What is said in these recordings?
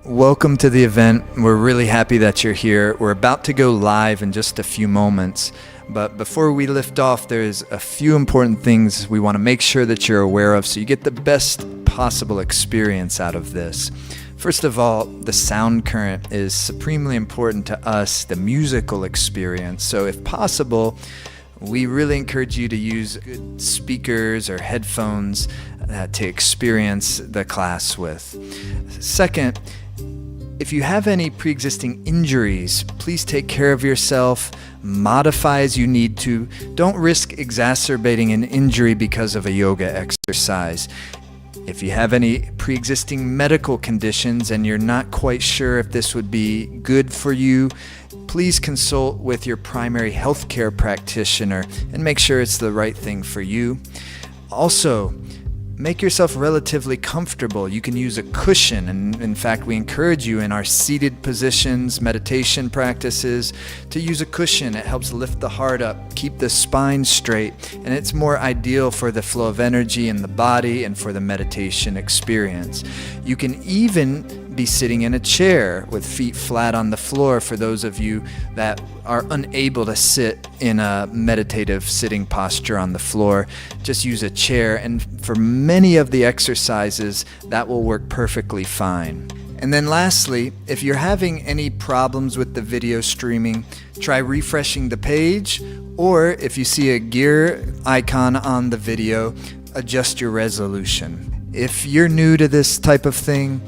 Welcome to the event. We're really happy that you're here. We're about to go live in just a few moments, but before we lift off, there's a few important things we want to make sure that you're aware of so you get the best possible experience out of this. First of all, the sound current is supremely important to us, the musical experience. So if possible, we really encourage you to use good speakers or headphones to experience the class with. Second, if you have any pre-existing injuries, please take care of yourself, modify as you need to. Don't risk exacerbating an injury because of a yoga exercise. If you have any pre-existing medical conditions and you're not quite sure if this would be good for you, please consult with your primary healthcare practitioner and make sure it's the right thing for you. Also, make yourself relatively comfortable. You can use a cushion, and in fact, we encourage you in our seated positions, meditation practices, to use a cushion. It helps lift the heart up, keep the spine straight, and it's more ideal for the flow of energy in the body and for the meditation experience. You can even be sitting in a chair with feet flat on the floor for those of you that are unable to sit in a meditative sitting posture on the floor. Just use a chair, and for many of the exercises that will work perfectly fine. And then lastly, if you're having any problems with the video streaming, try refreshing the page, or if you see a gear icon on the video, adjust your resolution. If you're new to this type of thing,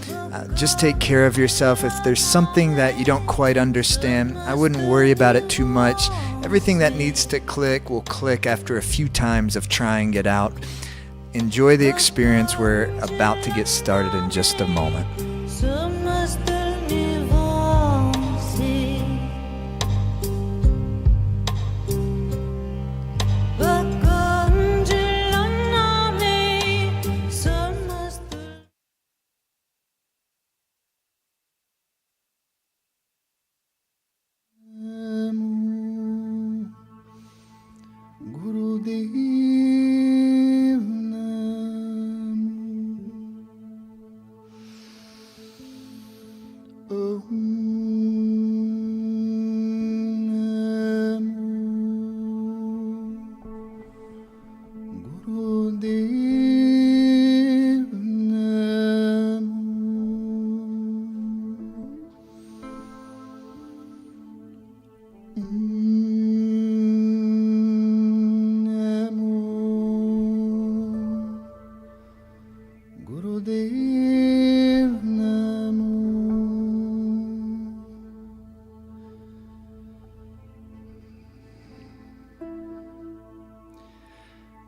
just take care of yourself. If there's something that you don't quite understand, I wouldn't worry about it too much. Everything that needs to click will click after a few times of trying it out. Enjoy the experience. We're about to get started in just a moment.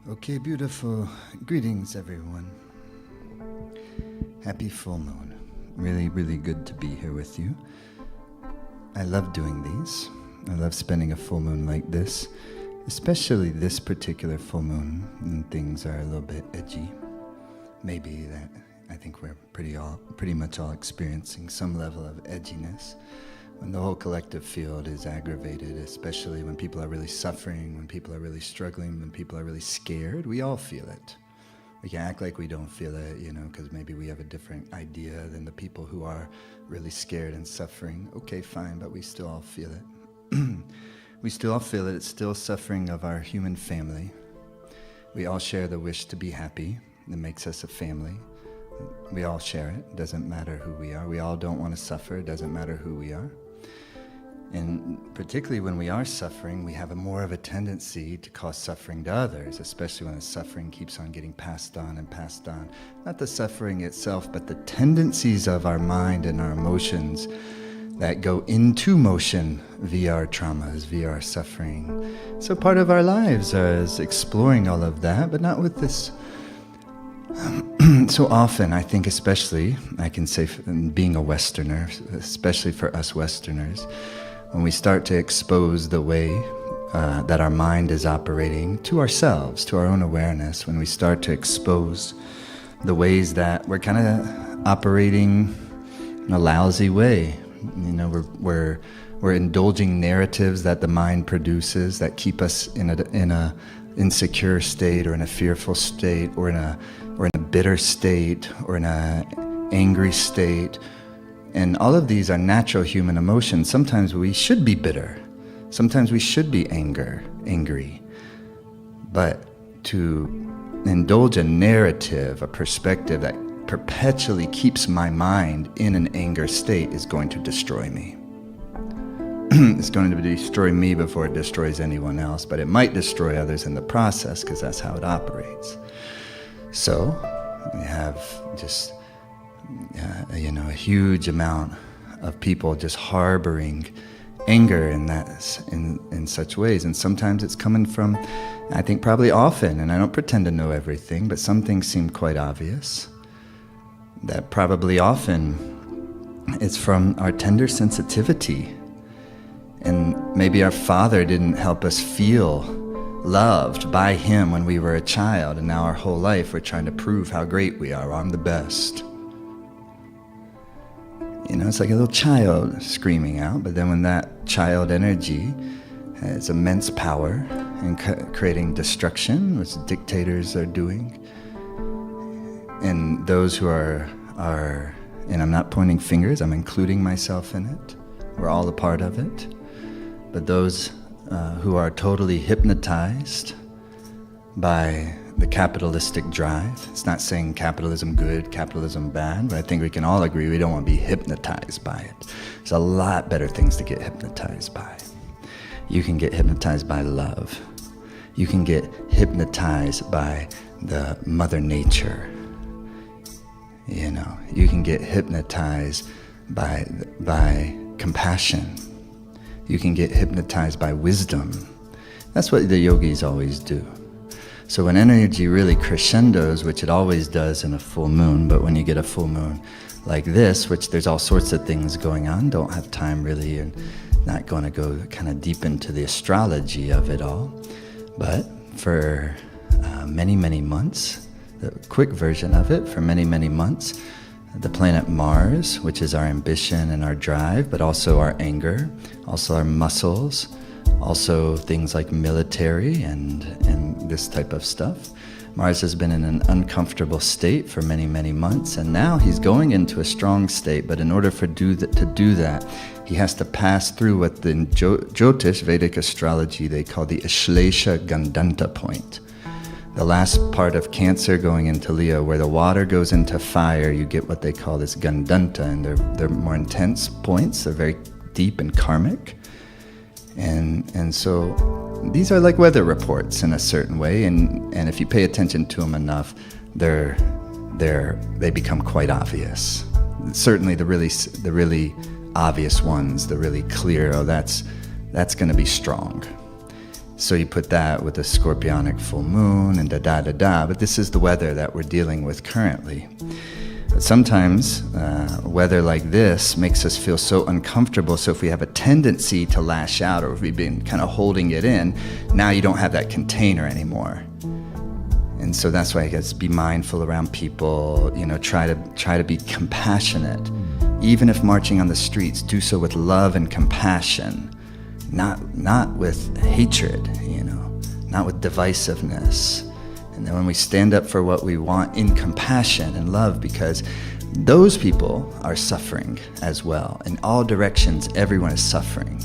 Okay, beautiful. Greetings, everyone. Happy full moon. Really, really good to be here with you. I love doing these. I love spending a full moon like this, especially this particular full moon, and things are a little bit edgy. Maybe that I think we're pretty much all experiencing some level of edginess. When the whole collective field is aggravated, especially when people are really suffering, when people are really struggling, when people are really scared, we all feel it. We can act like we don't feel it, because maybe we have a different idea than the people who are really scared and suffering. Okay, fine, but we still all feel it. We still all feel it. It's still suffering of our human family. We all share the wish to be happy. That makes us a family. We all share it. It doesn't matter who we are. We all don't want to suffer. It doesn't matter who we are. And particularly when we are suffering, we have more of a tendency to cause suffering to others, especially when the suffering keeps on getting passed on and passed on. Not the suffering itself, but the tendencies of our mind and our emotions that go into motion via our traumas, via our suffering. So part of our lives is exploring all of that, but not with this. So often, I think especially, I can say being a Westerner, especially for us Westerners, when we start to expose the way that our mind is operating to ourselves, to our own awareness, when we start to expose the ways that we're kind of operating in a lousy way, we're indulging narratives that the mind produces that keep us in a insecure state, or in a fearful state, or in a bitter state, or in a angry state, And all of these are natural human emotions. Sometimes we should be bitter. Sometimes we should be angry. But to indulge a narrative, a perspective that perpetually keeps my mind in an anger state is going to destroy me. It's going to destroy me before it destroys anyone else, but it might destroy others in the process because that's how it operates. So we have just, a huge amount of people just harboring anger in such ways. And sometimes it's coming from, I think probably often, and I don't pretend to know everything, but some things seem quite obvious, that probably often it's from our tender sensitivity. And maybe our father didn't help us feel loved by him when we were a child, and now our whole life we're trying to prove how great we are. I'm the best. It's like a little child screaming out, but then when that child energy has immense power in creating destruction, which dictators are doing, and those who are, and I'm not pointing fingers, I'm including myself in it, we're all a part of it, but those who are totally hypnotized by the capitalistic drive. It's not saying capitalism good, capitalism bad, but I think we can all agree we don't want to be hypnotized by it. There's a lot better things to get hypnotized by. You can get hypnotized by love. You can get hypnotized by the Mother Nature. You can get hypnotized by compassion. You can get hypnotized by wisdom. That's what the yogis always do. So when energy really crescendos, which it always does in a full moon, but when you get a full moon like this, which there's all sorts of things going on, don't have time really, and not going to go kind of deep into the astrology of it all. But for many, many months, the quick version of it, for many, many months, the planet Mars, which is our ambition and our drive, but also our anger, also our muscles, also things like military and this type of stuff. Mars has been in an uncomfortable state for many, many months, and now he's going into a strong state, but in order to do that, he has to pass through what the Jyotish, Vedic astrology, they call the Ashlesha Gandanta point. The last part of Cancer going into Leo, where the water goes into fire, you get what they call this Gandanta, and they're more intense points, they're very deep and karmic. And so these are like weather reports in a certain way, and if you pay attention to them enough, they become quite obvious. Certainly the really obvious ones, the really clear, that's going to be strong. So you put that with a scorpionic full moon and da-da-da-da, but this is the weather that we're dealing with currently. But sometimes weather like this makes us feel so uncomfortable, so if we have a tendency to lash out, or if we've been kind of holding it in, now you don't have that container anymore. And so that's why I guess be mindful around people, try to be compassionate. Even if marching on the streets, do so with love and compassion, not with hatred, not with divisiveness. And then when we stand up for what we want in compassion and love, because those people are suffering as well. In all directions, everyone is suffering.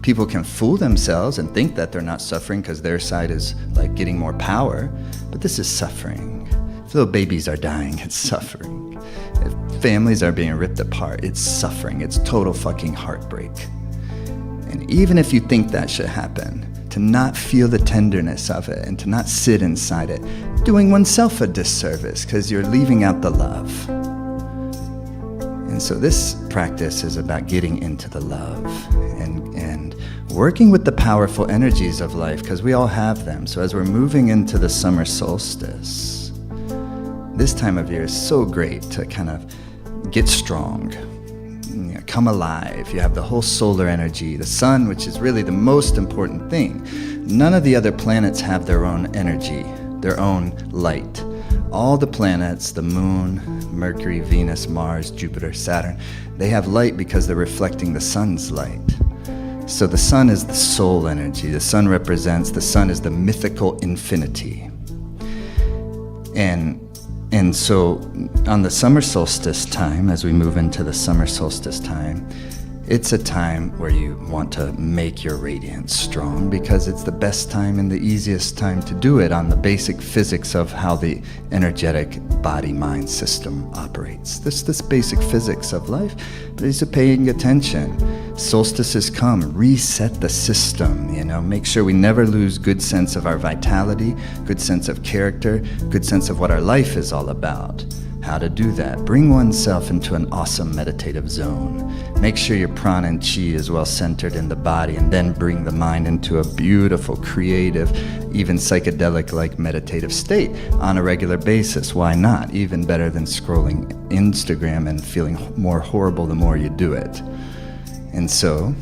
People can fool themselves and think that they're not suffering because their side is like getting more power, but this is suffering. If little babies are dying, it's suffering. If families are being ripped apart, it's suffering. It's total fucking heartbreak. And even if you think that should happen, to not feel the tenderness of it and to not sit inside it, doing oneself a disservice because you're leaving out the love. And so this practice is about getting into the love and working with the powerful energies of life, because we all have them. So as we're moving into the summer solstice, this time of year is so great to kind of get strong. Come alive. You have the whole solar energy, the sun, which is really the most important thing. None of the other planets have their own energy, their own light. All the planets, the moon, Mercury, Venus, Mars, Jupiter, Saturn, they have light because they're reflecting the sun's light. So the sun is the soul energy. The sun is the mythical infinity. And And so on the summer solstice time, as we move into the summer solstice time, it's a time where you want to make your radiance strong because it's the best time and the easiest time to do it on the basic physics of how the energetic body-mind system operates. This basic physics of life, but as you're paying attention, solstices come, reset the system, make sure we never lose good sense of our vitality, good sense of character, good sense of what our life is all about. How to do that. Bring oneself into an awesome meditative zone. Make sure your prana and chi is well centered in the body, and then bring the mind into a beautiful, creative, even psychedelic-like meditative state on a regular basis. Why not? Even better than scrolling Instagram and feeling more horrible the more you do it. And so,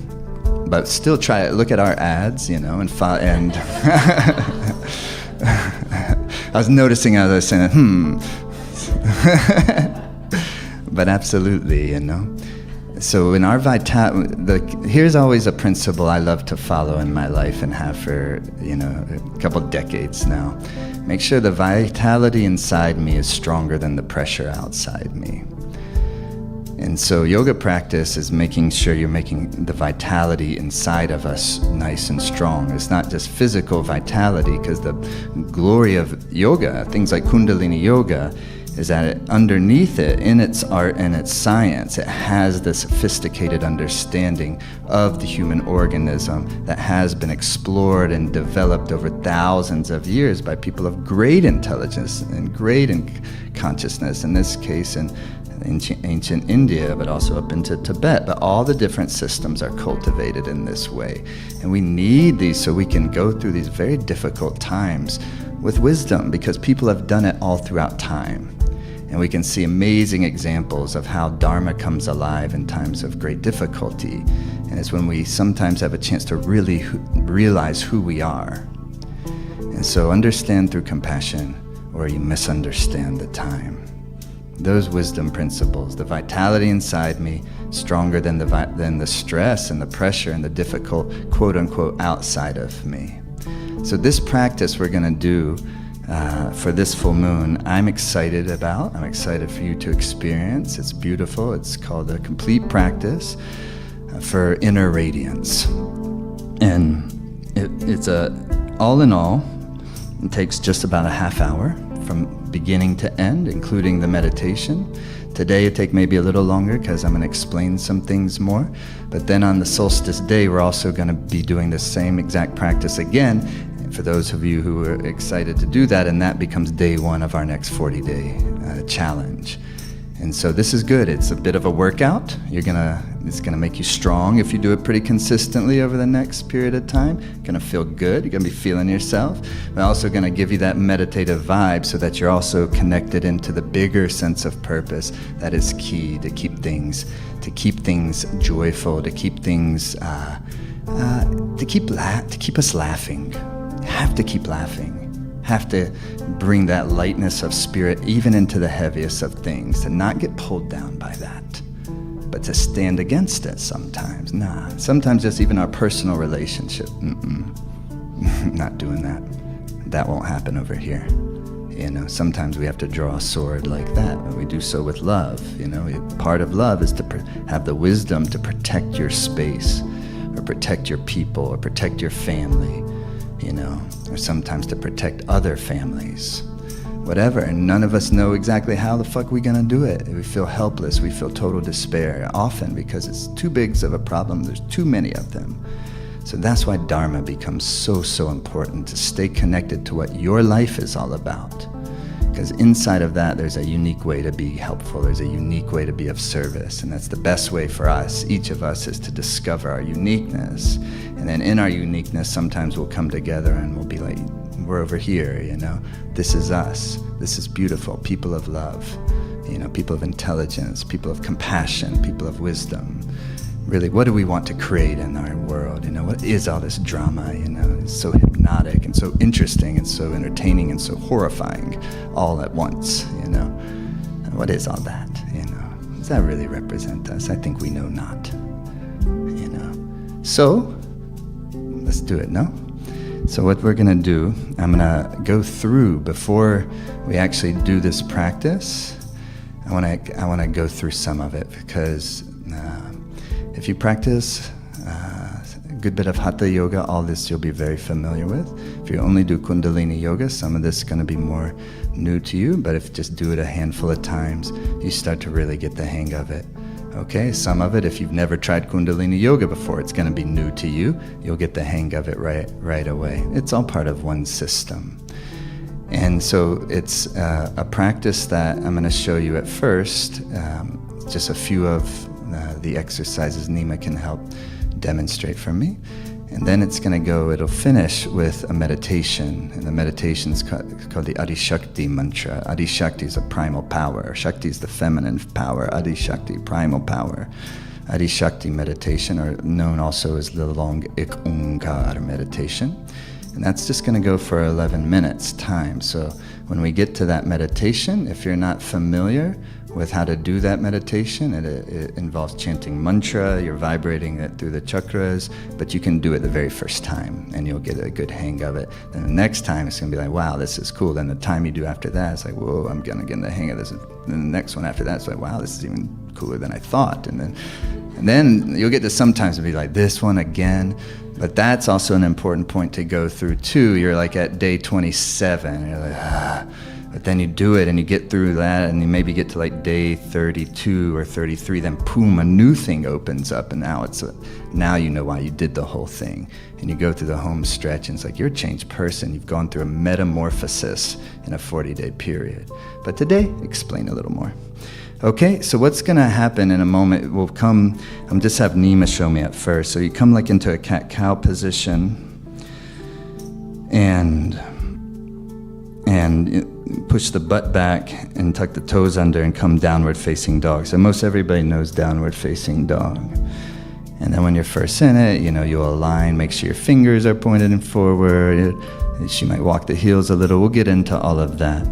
but still try it. Look at our ads, and I was noticing as I was saying, but absolutely, So in our here's always a principle I love to follow in my life and have for, a couple decades now. Make sure the vitality inside me is stronger than the pressure outside me. And so yoga practice is making sure you're making the vitality inside of us nice and strong. It's not just physical vitality, because the glory of yoga, things like Kundalini yoga, is that underneath it, in its art and its science, it has this sophisticated understanding of the human organism that has been explored and developed over thousands of years by people of great intelligence and great consciousness, in this case in ancient India, but also up into Tibet. But all the different systems are cultivated in this way. And we need these so we can go through these very difficult times with wisdom, because people have done it all throughout time. And we can see amazing examples of how Dharma comes alive in times of great difficulty. And it's when we sometimes have a chance to really realize who we are. And so understand through compassion, or you misunderstand the time. Those wisdom principles, the vitality inside me, stronger than the stress and the pressure and the difficult, quote unquote, outside of me. So this practice we're going to do for this full moon, I'm excited for you to experience. It's beautiful. It's called a complete practice for inner radiance. And it's all in all, it takes just about a half hour from beginning to end, including the meditation. Today it take maybe a little longer because I'm going to explain some things more. But then on the solstice day, we're also going to be doing the same exact practice again, for those of you who are excited to do that, and that becomes day one of our next 40-day challenge. And so this is good. It's a bit of a workout. It's gonna make you strong if you do it pretty consistently over the next period of time. You're gonna feel good. You're gonna be feeling yourself. But also gonna give you that meditative vibe so that you're also connected into the bigger sense of purpose that is key to keep things joyful, to keep things to keep us laughing. You have to keep laughing. Have to bring that lightness of spirit even into the heaviest of things, to not get pulled down by that, but to stand against it sometimes. Sometimes just even our personal relationship. Not doing that. That won't happen over here. Sometimes we have to draw a sword like that, but we do so with love. Part of love is to have the wisdom to protect your space, or protect your people, or protect your family. Or sometimes to protect other families, whatever. And none of us know exactly how the fuck we're gonna do it. We feel helpless, we feel total despair, often because it's too big of a problem, there's too many of them. So that's why Dharma becomes so important, to stay connected to what your life is all about. Because inside of that, there's a unique way to be helpful, there's a unique way to be of service, and that's the best way for us, each of us, is to discover our uniqueness. And then in our uniqueness, sometimes we'll come together and we'll be like, we're over here, this is us, this is beautiful, people of love, people of intelligence, people of compassion, people of wisdom. Really, what do we want to create in our world? What is all this drama? It's so hypnotic and so interesting and so entertaining and so horrifying all at once, What is all that, Does that really represent us? I think we know not, So, let's do it, no? So what we're going to do, I'm going to go through, before we actually do this practice, I want to go through some of it, because if you practice a good bit of Hatha Yoga, all this you'll be very familiar with. If you only do Kundalini Yoga, some of this is going to be more new to you, but if you just do it a handful of times, you start to really get the hang of it. Okay, some of it, if you've never tried Kundalini Yoga before, it's going to be new to you. You'll get the hang of it right away. It's all part of one system. And so it's a practice that I'm going to show you at first, just a few of the exercises Nima can help demonstrate for me. And then it'll finish with a meditation. And the meditation is called the Adi Shakti mantra. Adi Shakti is a primal power. Shakti is the feminine power. Adi Shakti, primal power. Adi Shakti meditation, or known also as the long Ik Onkar meditation. And that's just going to go for 11 minutes time. So when we get to that meditation, if you're not familiar with how to do that meditation, it involves chanting mantra, you're vibrating it through the chakras, but you can do it the very first time and you'll get a good hang of it. Then the next time it's going to be like, wow, this is cool. Then the time you do after that, it's like, whoa, I'm going to get the hang of this. And then the next one after that, it's like, wow, this is even cooler than I thought. And then you'll get to sometimes be like, this one again. But that's also an important point to go through too. You're like at day 27, and you're like, but then you do it and you get through that, and you maybe get to like day 32 or 33, then boom, a new thing opens up, and now you know why you did the whole thing. And you go through the home stretch, and it's like you're a changed person. You've gone through a metamorphosis in a 40-day period. But today, explain a little more. Okay, so what's going to happen in a moment, we'll come, just have Nima show me at first. So you come like into a cat-cow position, and push the butt back and tuck the toes under and come downward facing dog. So most everybody knows downward facing dog. And then when you're first in it, you'll align, make sure your fingers are pointed and forward. She might walk the heels a little. We'll get into all of that.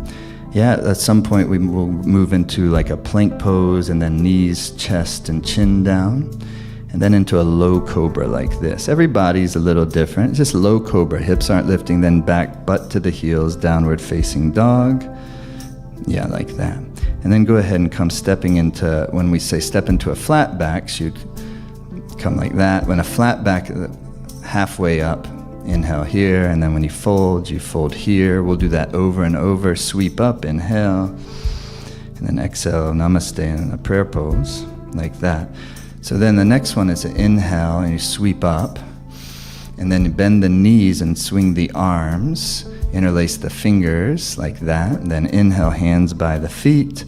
Yeah, at some point we will move into like a plank pose, and then knees, chest, and chin down. And then into a low cobra like this. Every body's a little different. It's just low cobra. Hips aren't lifting, then back, butt to the heels, downward facing dog. Yeah, like that. And then go ahead and come stepping into, when we say step into a flat back, so you'd come like that. When a flat back, halfway up, inhale here, and then when you fold here. We'll do that over and over. Sweep up, inhale, and then exhale, namaste in a prayer pose, like that. So then the next one is an inhale, and you sweep up, and then you bend the knees and swing the arms, interlace the fingers like that, and then inhale, hands by the feet,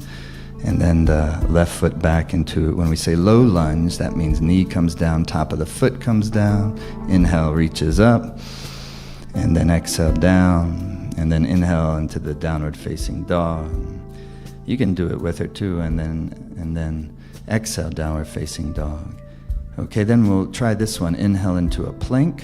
and then the left foot back into, when we say low lunge, that means knee comes down, top of the foot comes down, inhale, reaches up, and then exhale down, and then inhale into the downward facing dog. You can do it with her too, and then exhale, downward facing dog. Okay, then we'll try this one. Inhale into a plank,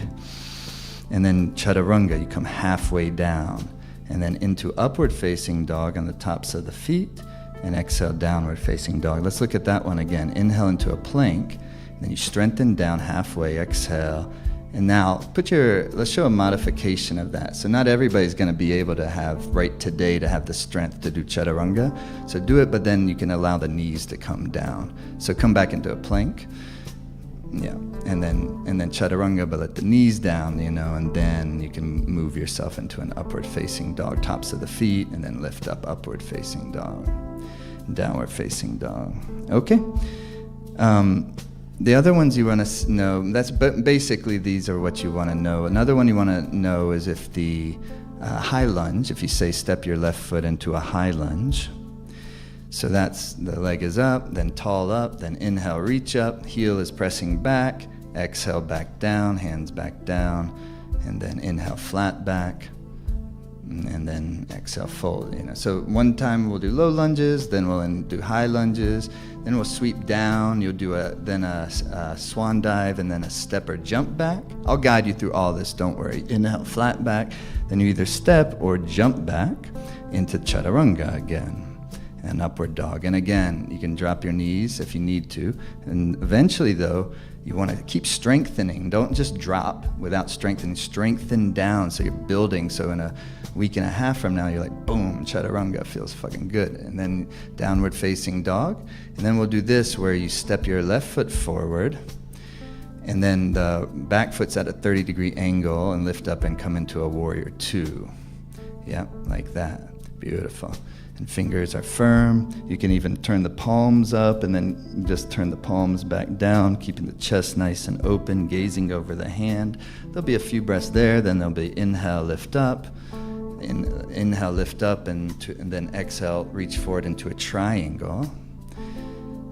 and then chaturanga, you come halfway down, and then into upward facing dog on the tops of the feet, and exhale, downward facing dog. Let's look at that one again. Inhale into a plank, then you strengthen down halfway, exhale, and now let's show a modification of that. So not everybody's going to be able to have, right today, to have the strength to do chaturanga. So do it, but then you can allow the knees to come down. So come back into a plank. Yeah, and then chaturanga, but let the knees down, and then you can move yourself into an upward facing dog, tops of the feet, and then lift up, upward facing dog, downward facing dog. Okay. The other ones you want to know, basically these are what you want to know. Another one you want to know is if the high lunge, if you say step your left foot into a high lunge. So that's the leg is up, then tall up, then inhale, reach up, heel is pressing back, exhale, back down, hands back down, and then inhale, flat back, and then exhale, fold. So one time we'll do low lunges, then we'll do high lunges, then we'll sweep down. You'll do a swan dive, and then a step or jump back. I'll guide you through all this, don't worry. Inhale, flat back, then you either step or jump back into chaturanga again. and upward dog. And again, you can drop your knees if you need to. And eventually, though, you want to keep strengthening. Don't just drop without strengthening. Strengthen down so you're building. So in a week and a half from now, you're like, boom, chaturanga feels fucking good. And then downward facing dog. And then we'll do this where you step your left foot forward. And then the back foot's at a 30-degree angle and lift up and come into a warrior two. Yeah, like that. Beautiful. And fingers are firm. You can even turn the palms up and then just turn the palms back down, keeping the chest nice and open, gazing over the hand. There'll be a few breaths there, then there'll be inhale, lift up. Inhale, lift up, and then exhale, reach forward into a triangle.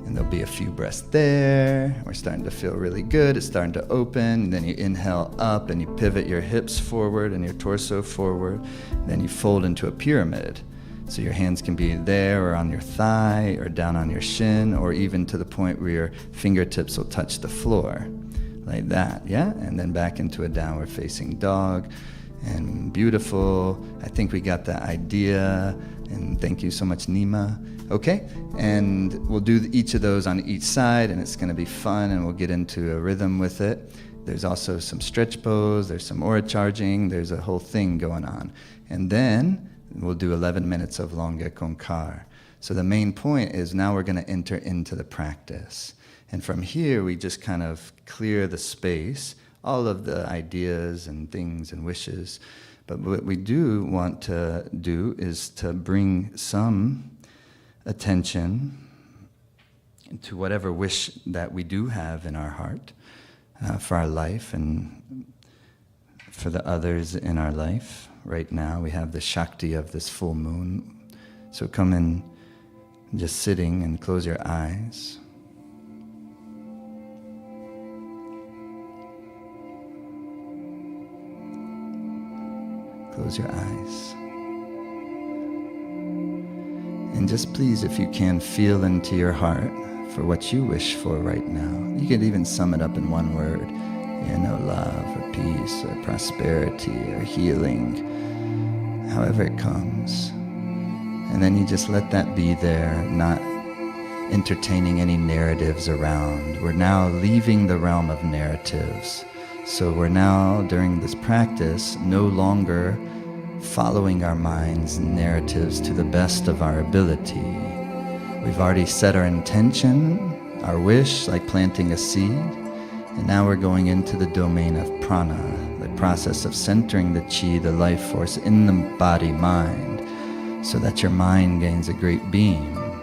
And there'll be a few breaths there. We're starting to feel really good. It's starting to open. And then you inhale up and you pivot your hips forward and your torso forward. And then you fold into a pyramid. So your hands can be there or on your thigh or down on your shin, or even to the point where your fingertips will touch the floor. Like that, yeah? And then back into a downward facing dog. And beautiful. I think we got the idea. And thank you so much, Nima. Okay, and we'll do each of those on each side, and it's going to be fun, and we'll get into a rhythm with it. There's also some stretch pose, there's some aura charging, there's a whole thing going on. And then we'll do 11 minutes of Longa con Car. So the main point is now we're going to enter into the practice. And from here, we just kind of clear the space, all of the ideas and things and wishes. But what we do want to do is to bring some attention to whatever wish that we do have in our heart for our life and for the others in our life. Right now we have the Shakti of this full moon. So come in just sitting and close your eyes. Close your eyes. And just please, if you can, feel into your heart for what you wish for right now. You can even sum it up in one word. You know, love or peace or prosperity or healing, however it comes. And then you just let that be there, not entertaining any narratives around. We're now leaving the realm of narratives. So we're now, during this practice, no longer following our minds and narratives to the best of our ability. We've already set our intention, our wish, like planting a seed, and now we're going into the domain of prana, the process of centering the chi, the life force, in the body-mind, so that your mind gains a great beam,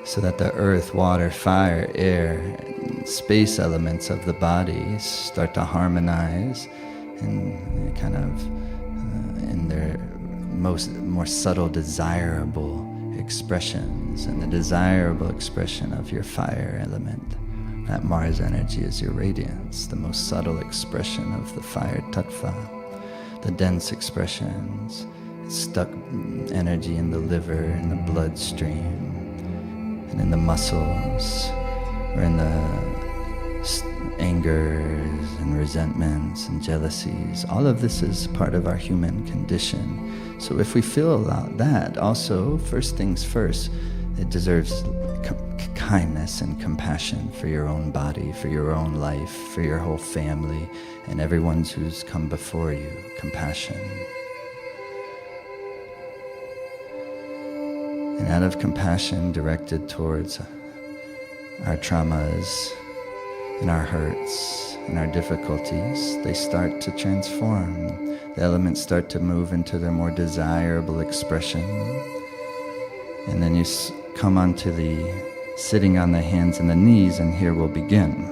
so that the earth, water, fire, air, and space elements of the body start to harmonize and kind of in their more subtle, desirable expressions, and the desirable expression of your fire element. That Mars energy is your radiance, the most subtle expression of the fire tattva. The dense expressions, stuck energy in the liver, in the bloodstream, and in the muscles, or in the angers and resentments and jealousies. All of this is part of our human condition. So if we feel that, also, first things first, it deserves kindness and compassion for your own body, for your own life, for your whole family, and everyone who's come before you. Compassion. And out of compassion directed towards our traumas and our hurts and our difficulties, they start to transform. The elements start to move into their more desirable expression. And then you come onto the sitting on the hands and the knees, and here we'll begin.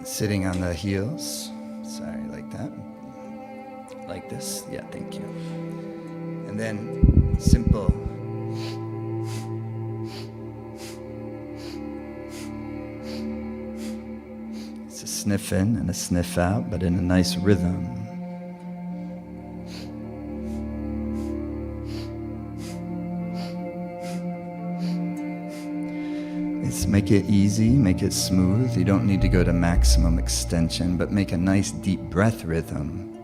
Sitting on the heels. Sorry, like that. Like this. Yeah, thank you. And then simple. It's a sniff in and a sniff out, but in a nice rhythm. Make it easy, make it smooth. You don't need to go to maximum extension, but make a nice deep breath rhythm.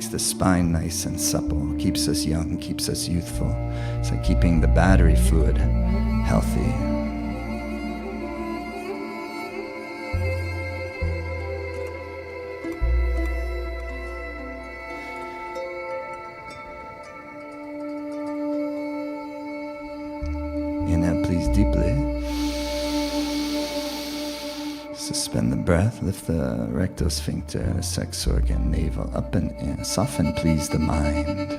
makes the spine nice and supple, keeps us young, keeps us youthful. It's like keeping the battery fluid healthy. Inhale, please, deeply. Suspend the breath, lift the rectal sphincter, the sex organ, navel, up and in. Soften, please, the mind.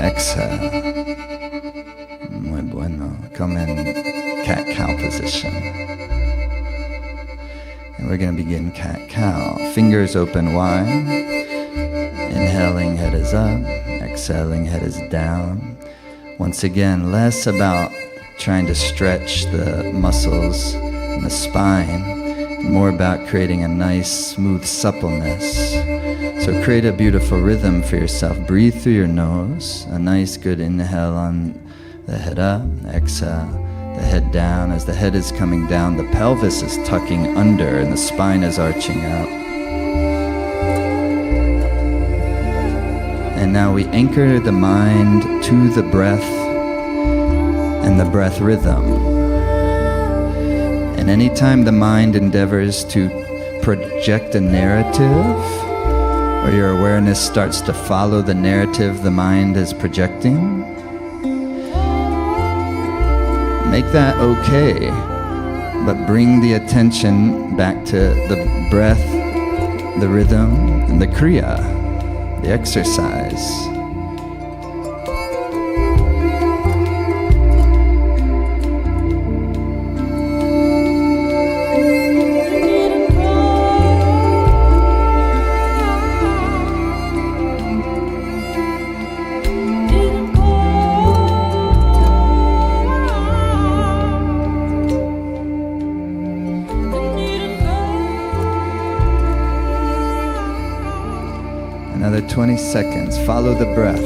Exhale. Muy bueno. Come in cat-cow position. And we're going to begin cat-cow. Fingers open wide. Inhaling, head is up. Exhaling, head is down. Once again, less about trying to stretch the muscles in the spine, more about creating a nice, smooth suppleness. So create a beautiful rhythm for yourself. Breathe through your nose. A nice, good inhale on the head up. Exhale, the head down. As the head is coming down, the pelvis is tucking under and the spine is arching out. And now we anchor the mind to the breath and the breath rhythm. And anytime the mind endeavors to project a narrative, or your awareness starts to follow the narrative the mind is projecting, make that okay, but bring the attention back to the breath, the rhythm, and the kriya, the exercise. Another 20 seconds. Follow the breath.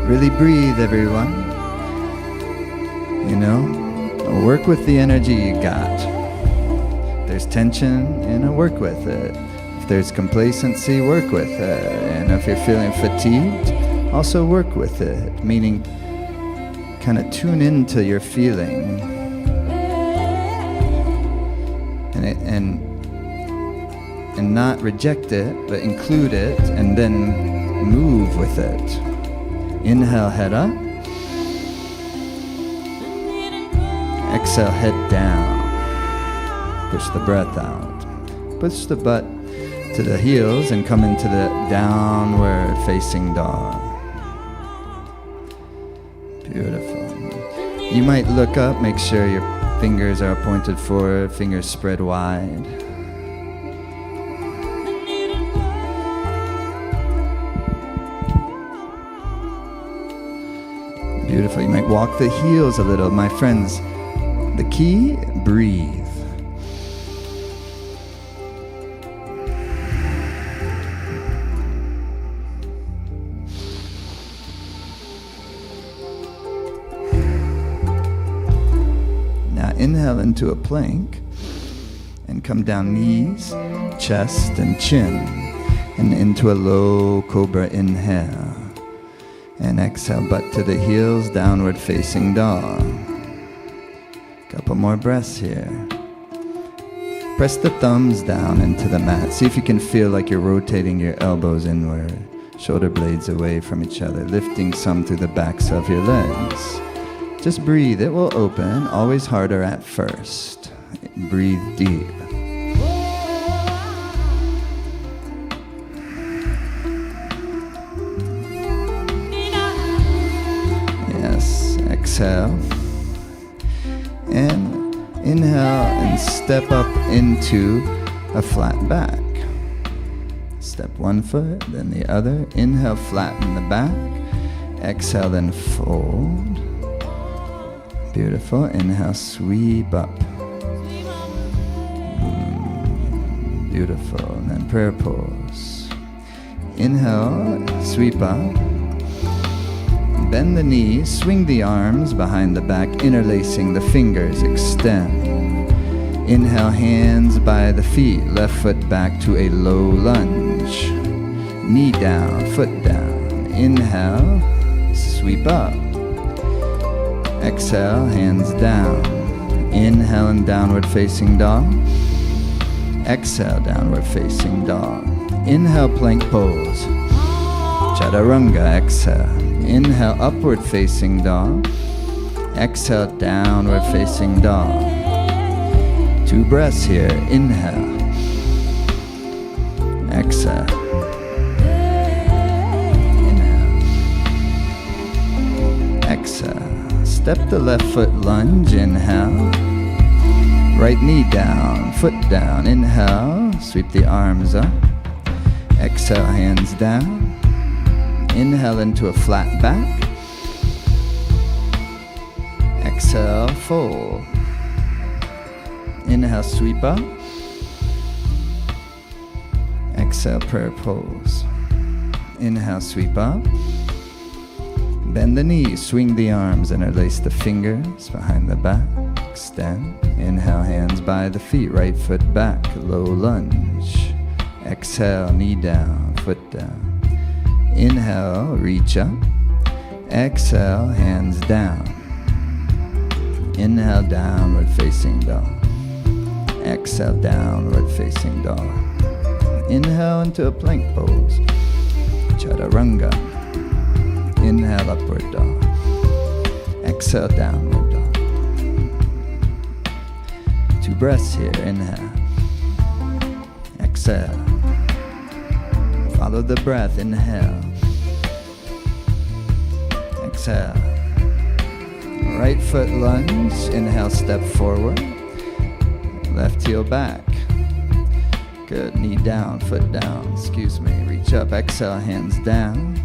Really breathe, everyone. You know, work with the energy you got. If there's tension, work with it. If there's complacency, work with it. And if you're feeling fatigued, also work with it. Meaning, kind of tune into your feeling. And not reject it, but include it, and then move with it. Inhale, head up. Exhale, head down. Push the breath out. Push the butt to the heels and come into the downward facing dog. Beautiful. You might look up, make sure your fingers are pointed forward, fingers spread wide. Beautiful. You might walk the heels a little. My friends, the key, breathe. Now inhale into a plank and come down knees, chest, and chin, and into a low cobra inhale. And exhale, butt to the heels, downward facing dog. Couple more breaths here. Press the thumbs down into the mat. See if you can feel like you're rotating your elbows inward, shoulder blades away from each other, lifting some through the backs of your legs. Just breathe, it will open, always harder at first. Breathe deep. Exhale and inhale and step up into a flat back. Step one foot, then the other. Inhale, flatten the back. Exhale, then fold. Beautiful. Inhale, sweep up. Beautiful. And then prayer pose. Inhale, sweep up. Bend the knees, swing the arms behind the back, interlacing the fingers, extend. Inhale, hands by the feet, left foot back to a low lunge. Knee down, foot down. Inhale, sweep up. Exhale, hands down. Inhale and downward facing dog. Exhale, downward facing dog. Inhale, plank pose. Chaturanga, exhale. Inhale, upward facing dog. Exhale, downward facing dog. 2 breaths here. Inhale. Exhale. Inhale. Exhale. Step the left foot lunge. Inhale. Right knee down, foot down. Inhale. Sweep the arms up. Exhale, hands down. Inhale into a flat back. Exhale, fold. Inhale, sweep up. Exhale, prayer pose. Inhale, sweep up. Bend the knees, swing the arms, interlace the fingers behind the back. Extend. Inhale, hands by the feet, right foot back, low lunge. Exhale, knee down, foot down. Inhale, reach up. Exhale, hands down. Inhale, downward facing dog. Exhale, downward facing dog. Inhale into a plank pose. Chaturanga. Inhale, upward dog. Exhale, downward dog. 2 breaths here. Inhale. Exhale. Follow the breath. Inhale. Exhale. Right foot lunge. Inhale, step forward. Left heel back. Good. Knee down, foot down. Excuse me. Reach up. Exhale, hands down.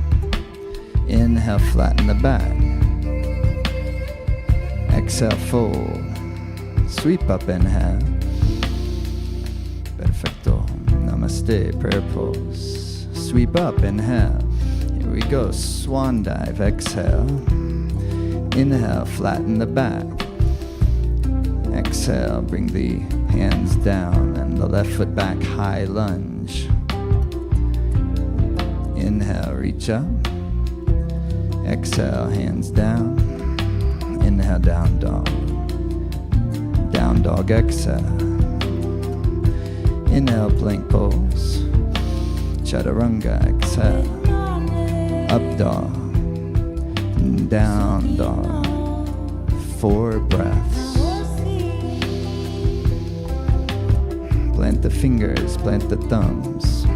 Inhale, flatten the back. Exhale, fold. Sweep up, inhale. Perfecto. Namaste, prayer pose. Sweep up, inhale. Here we go. Swan dive, exhale. Inhale, flatten the back. Exhale, bring the hands down and the left foot back, high lunge. Inhale, reach up. Exhale, hands down. Inhale, down dog. Down dog, exhale. Inhale, plank pose. Chaturanga, exhale. Up dog. Down dog. 4 breaths. Plant the fingers, plant the thumbs.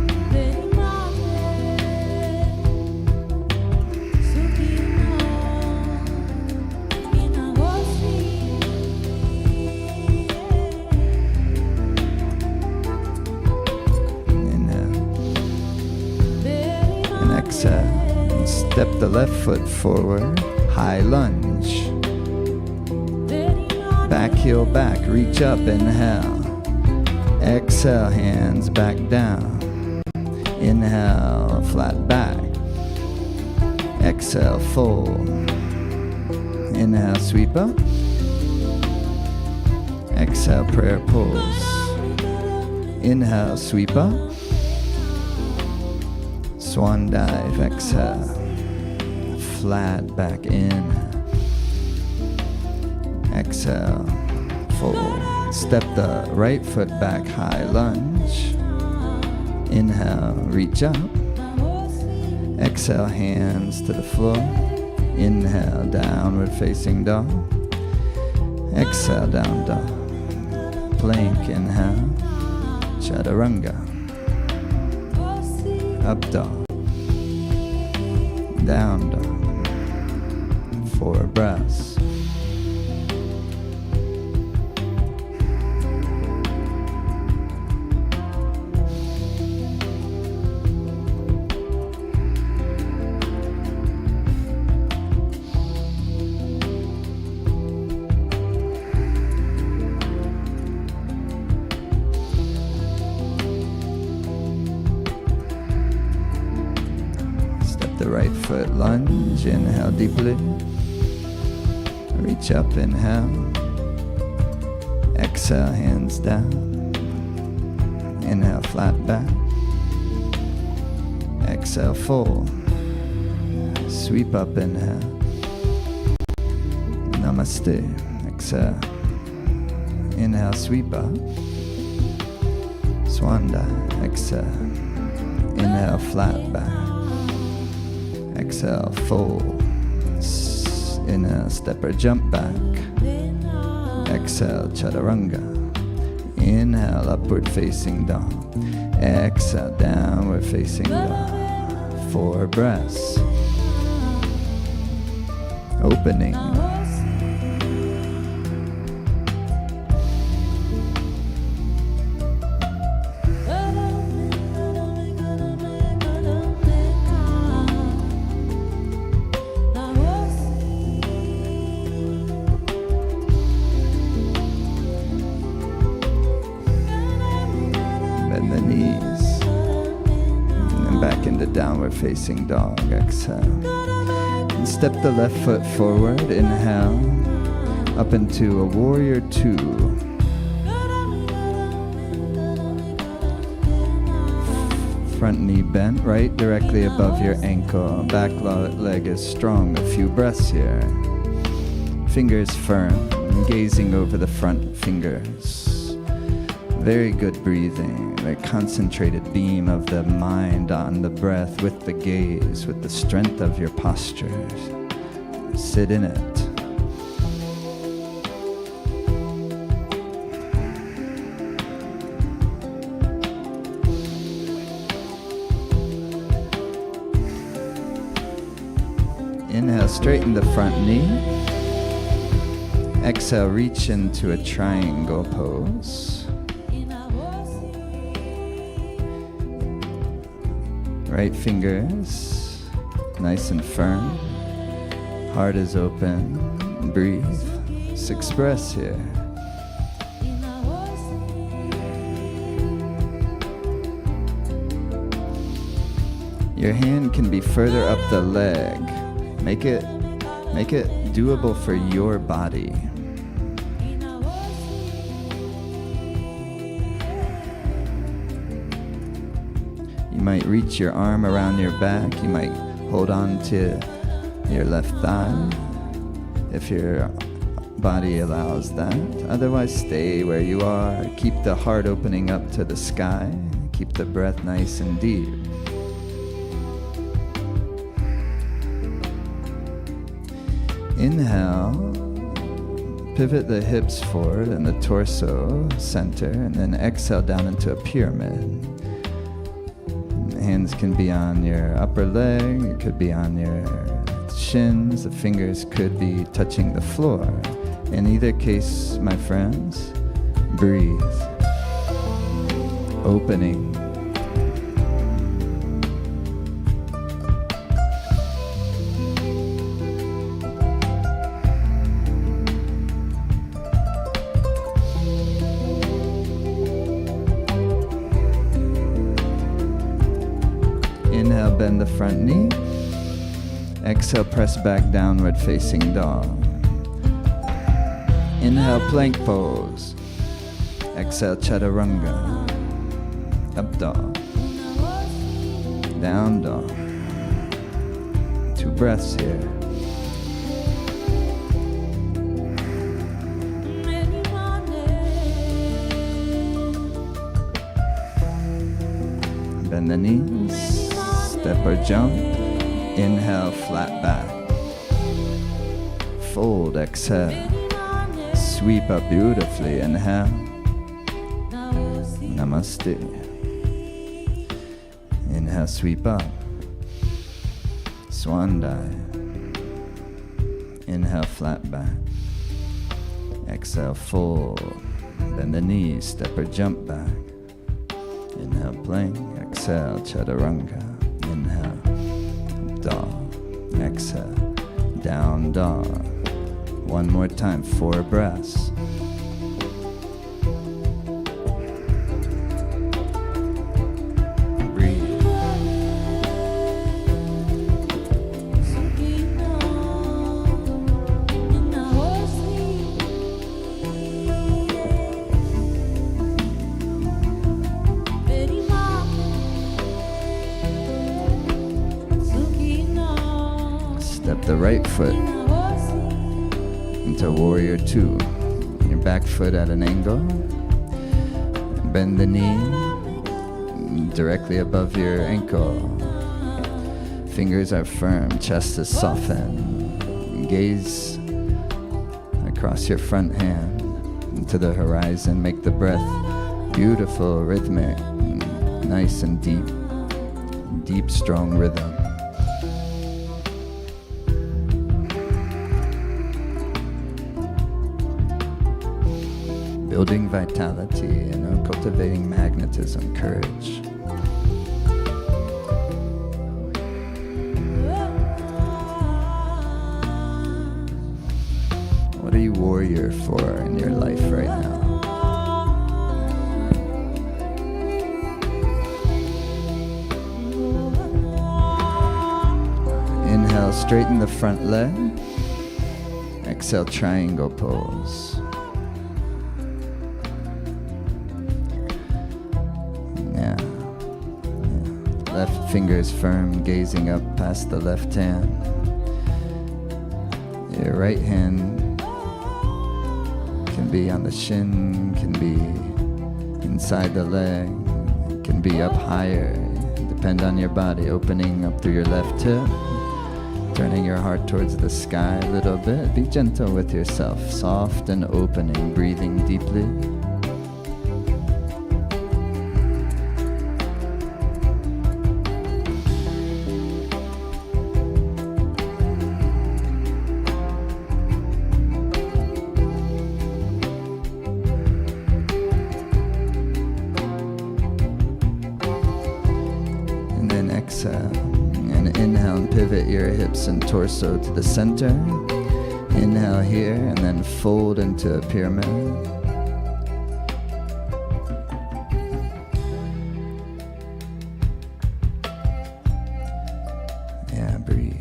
Exhale. Step the left foot forward, high lunge. Back heel back, reach up, inhale. Exhale, hands back down. Inhale, flat back. Exhale, fold. Inhale, sweep up. Exhale, prayer pose. Inhale, sweep up. Swan dive, exhale. Flat back in. Exhale, fold. Step the right foot back, high lunge. Inhale, reach up. Exhale, hands to the floor. Inhale, downward facing dog. Exhale, down dog. Plank, inhale. Chaturanga. Up dog. Down dog. 4 breaths. The right foot lunge, inhale deeply. Reach up, inhale. Exhale. Exhale, hands down. Inhale, flat back. Exhale, fold. Sweep up, inhale. Namaste. Exhale. Inhale, sweep up. Swan dive. Exhale. Inhale, flat back. Exhale, fold. Inhale, step or jump back. Exhale, chaturanga. Inhale, upward facing dog. Exhale, downward facing dog. 4 breaths. Opening. Bend the knees. And then back into downward facing dog. Exhale. And step the left foot forward. Inhale. Up into a warrior 2. Front knee bent, right directly above your ankle. Back leg is strong. A few breaths here. Fingers firm. Gazing over the front fingers. Very good breathing. A concentrated beam of the mind on the breath with the gaze, with the strength of your posture. Sit in it. Inhale, straighten the front knee. Exhale, reach into a triangle pose. Right fingers nice and firm. Heart is open. Breathe. 6 breaths here. Your hand can be further up the leg. Make it doable for your body. You might reach your arm around your back. You might hold on to your left thigh if your body allows that. Otherwise, stay where you are. Keep the heart opening up to the sky. Keep the breath nice and deep. Inhale, pivot the hips forward and the torso center, and then exhale down into a pyramid. Hands can be on your upper leg, it could be on your shins, the fingers could be touching the floor. In either case, my friends, breathe. Opening. Inhale, bend the front knee. Exhale, press back downward facing dog. Inhale, plank pose. Exhale, chaturanga. Up dog. Down dog. 2 breaths here. Bend the knees. Step or jump. Inhale, flat back. Fold, exhale. Sweep up beautifully. Inhale. Namaste. Inhale, sweep up. Swan dive. Inhale, flat back. Exhale, fold. Bend the knees, step or jump back. Inhale, plank. Exhale, chaturanga. Inhale, dog. Exhale, down dog. One more time, 4 breaths. Breathe. the right foot into warrior two. Your back foot at an angle. Bend the knee directly above your ankle. Fingers are firm, chest is softened. Gaze across your front hand into the horizon. Make the breath beautiful, rhythmic, nice and deep. Deep, strong rhythm. Building vitality, cultivating magnetism, courage. What are you warrior for in your life right now? Inhale, straighten the front leg. Exhale, triangle pose. Yeah. Left fingers firm, gazing up past the left hand. Your right hand can be on the shin, can be inside the leg, can be up higher. Depend on your body, opening up through your left hip. Turning your heart towards the sky a little bit. Be gentle with yourself, soft and opening, breathing deeply. And then exhale. Inhale and pivot your hips and torso to the center. Inhale here and then fold into a pyramid. Yeah, breathe.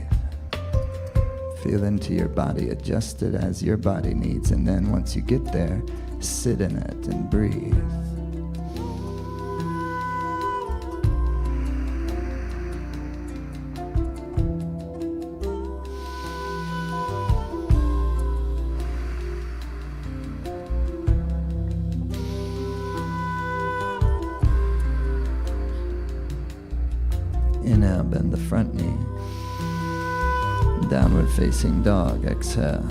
Feel into your body, adjust it as your body needs, and then once you get there, sit in it and breathe. Inhale, bend the front knee. Downward facing dog, exhale.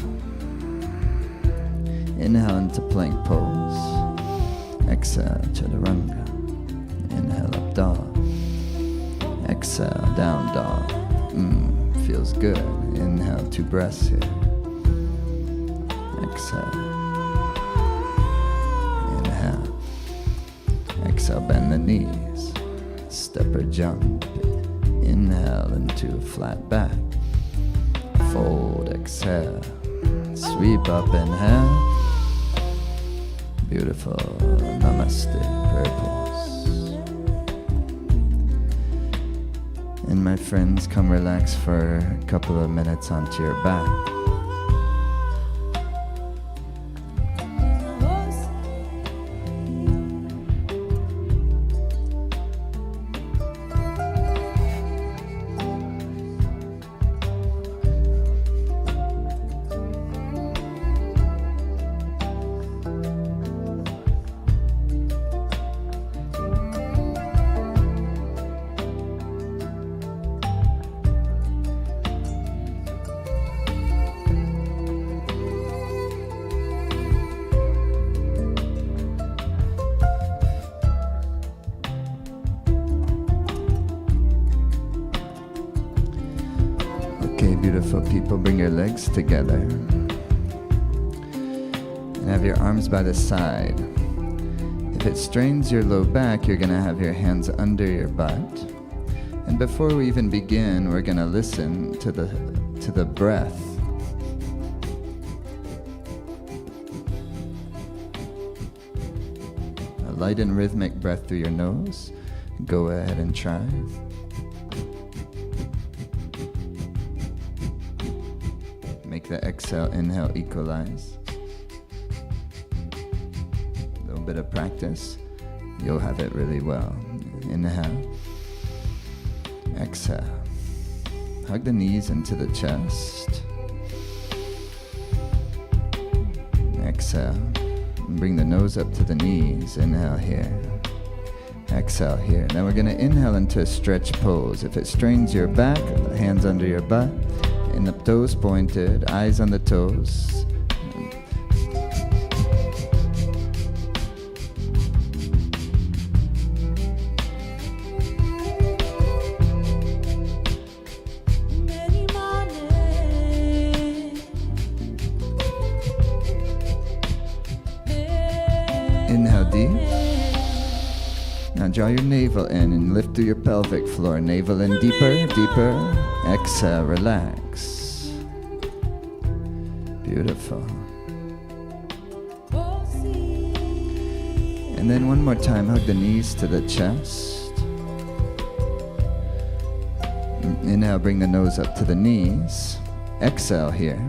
Inhale into plank pose. Exhale, chaturanga. Inhale, up dog. Exhale, down dog. Feels good. Inhale, 2 breaths here. Exhale. Inhale. Exhale, bend the knees. Step or jump. Inhale into a flat back. Fold, exhale. Sweep up, inhale. Beautiful. Namaste, prayer pose. And my friends, come relax for a couple of minutes onto your back. Okay, beautiful people, bring your legs together and have your arms by the side. If it strains your low back, you're gonna have your hands under your butt. And before we even begin, we're gonna listen to the breath. A light and rhythmic breath through your nose. Go ahead and try. Make the exhale, inhale equalize. A little bit of practice, you'll have it really well. Inhale, exhale, Hug the knees into the chest. Exhale. Bring the nose up to the knees. Inhale here. Exhale here. Now we're going to inhale into a stretch pose. If it strains your back, hands under your butt, and the toes pointed, eyes on the toes. Inhale deep. Now draw your navel in and lift through your pelvic floor. Navel in deeper, deeper. Exhale, relax. Beautiful. And then one more time, hug the knees to the chest. Inhale, bring the nose up to the knees. Exhale here.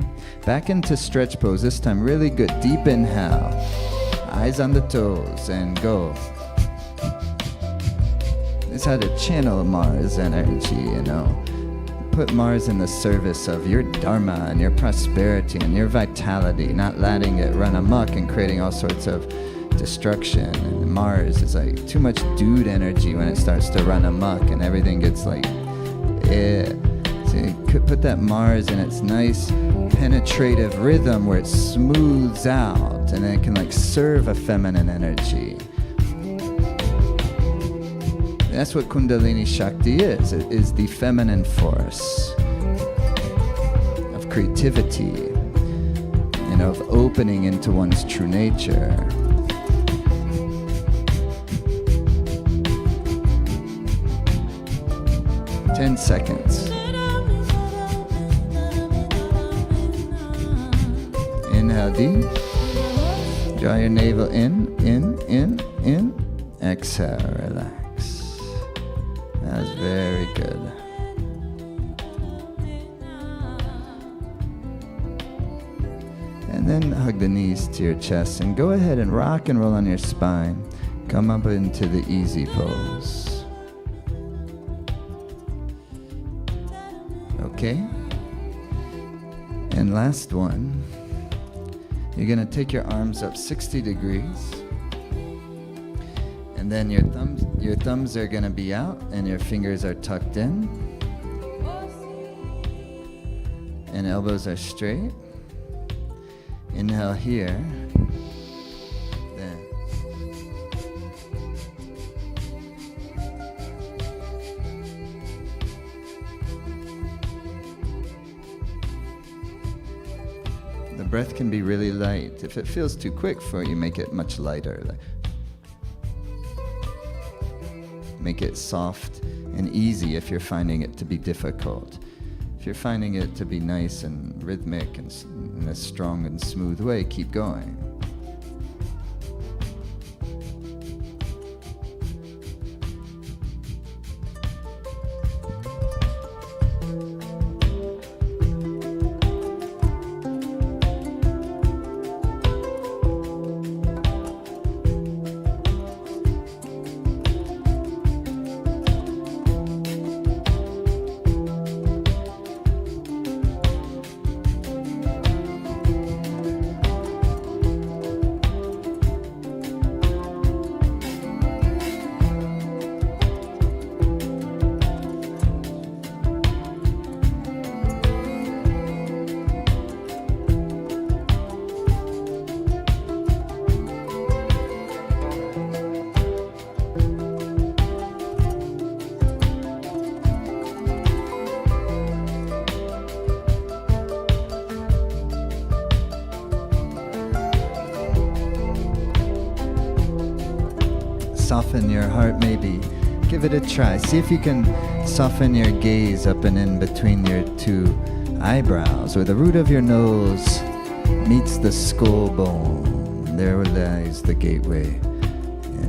Back into stretch pose, this time really good. Deep inhale. Eyes on the toes and go. It's how to channel Mars energy, you know. Put Mars in the service of your dharma and your prosperity and your vitality, not letting it run amok and creating all sorts of destruction. And Mars is like too much dude energy when it starts to run amok and everything gets like, So you could put that Mars in its nice penetrative rhythm where it smooths out and then it can like serve a feminine energy. That's what Kundalini Shakti is. It is the feminine force of creativity and of opening into one's true nature. Ten seconds. Inhale deep. Draw your navel in. Exhale, relax. That was very good. And then hug the knees to your chest and go ahead and rock and roll on your spine. Come up into the easy pose. Okay? And last one. You're going to take your arms up 60 degrees. And then your thumbs are going to be out and your fingers are tucked in. And elbows are straight. Inhale here. Then. The breath can be really light. If it feels too quick for you, make it much lighter. Make it soft and easy if you're finding it to be difficult. If you're finding it to be nice and rhythmic and in a strong and smooth way, keep going. Soften your heart maybe. Give it a try. See if you can soften your gaze up and in between your two eyebrows, where the root of your nose meets the skull bone. There lies the gateway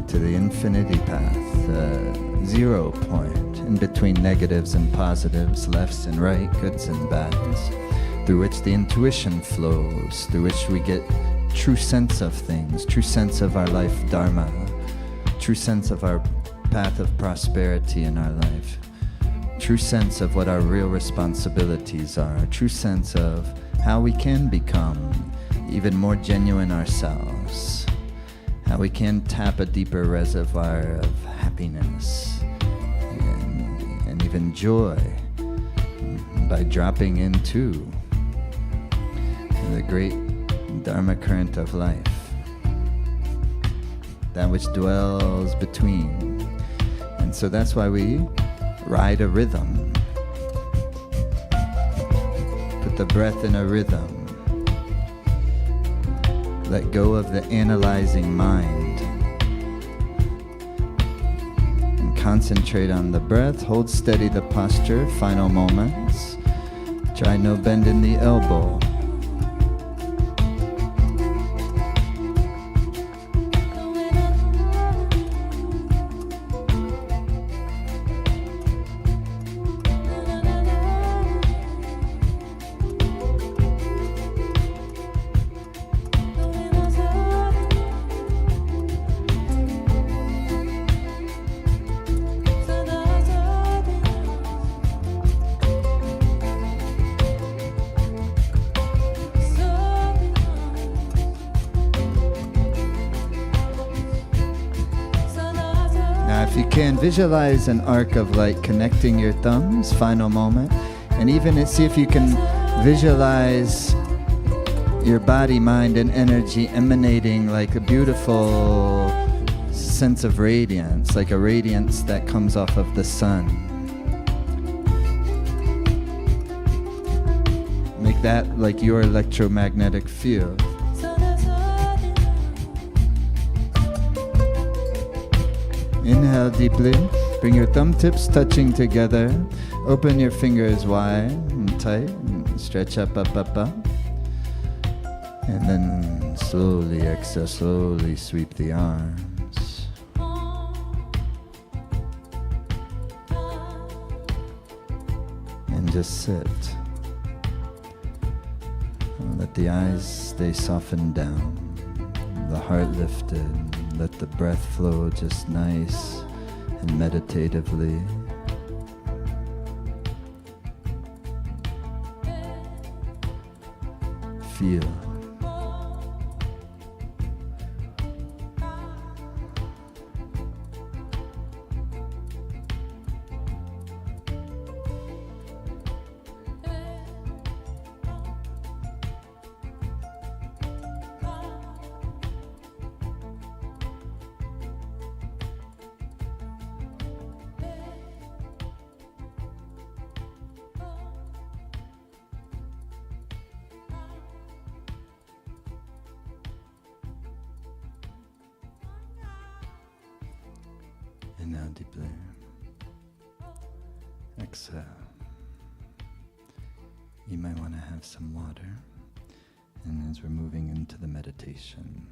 to the infinity path, the 0 point, in between negatives and positives, lefts and right, goods and bads, through which the intuition flows, through which we get true sense of things, true sense of our life dharma, true sense of our path of prosperity in our life, true sense of what our real responsibilities are, a true sense of how we can become even more genuine ourselves, how we can tap a deeper reservoir of happiness and even joy by dropping into the great Dharma current of life, that which dwells between. And so that's why we ride a rhythm, put the breath in a rhythm, let go of the analyzing mind, and concentrate on the breath. Hold steady the posture, final moments. Try no bend in the elbow. If you can, visualize an arc of light connecting your thumbs, final moment, and even see if you can visualize your body, mind, and energy emanating like a beautiful sense of radiance, like a radiance that comes off of the sun. Make that like your electromagnetic field. Inhale deeply, bring your thumb tips touching together, open your fingers wide and tight, and stretch up, up, up, up. And then slowly exhale, slowly sweep the arms. And just sit. Let the eyes stay softened down, the heart lifted. Let the breath flow just nice and meditatively. Feel. Inhale deeply. Exhale. You might want to have some water. And as we're moving into the meditation,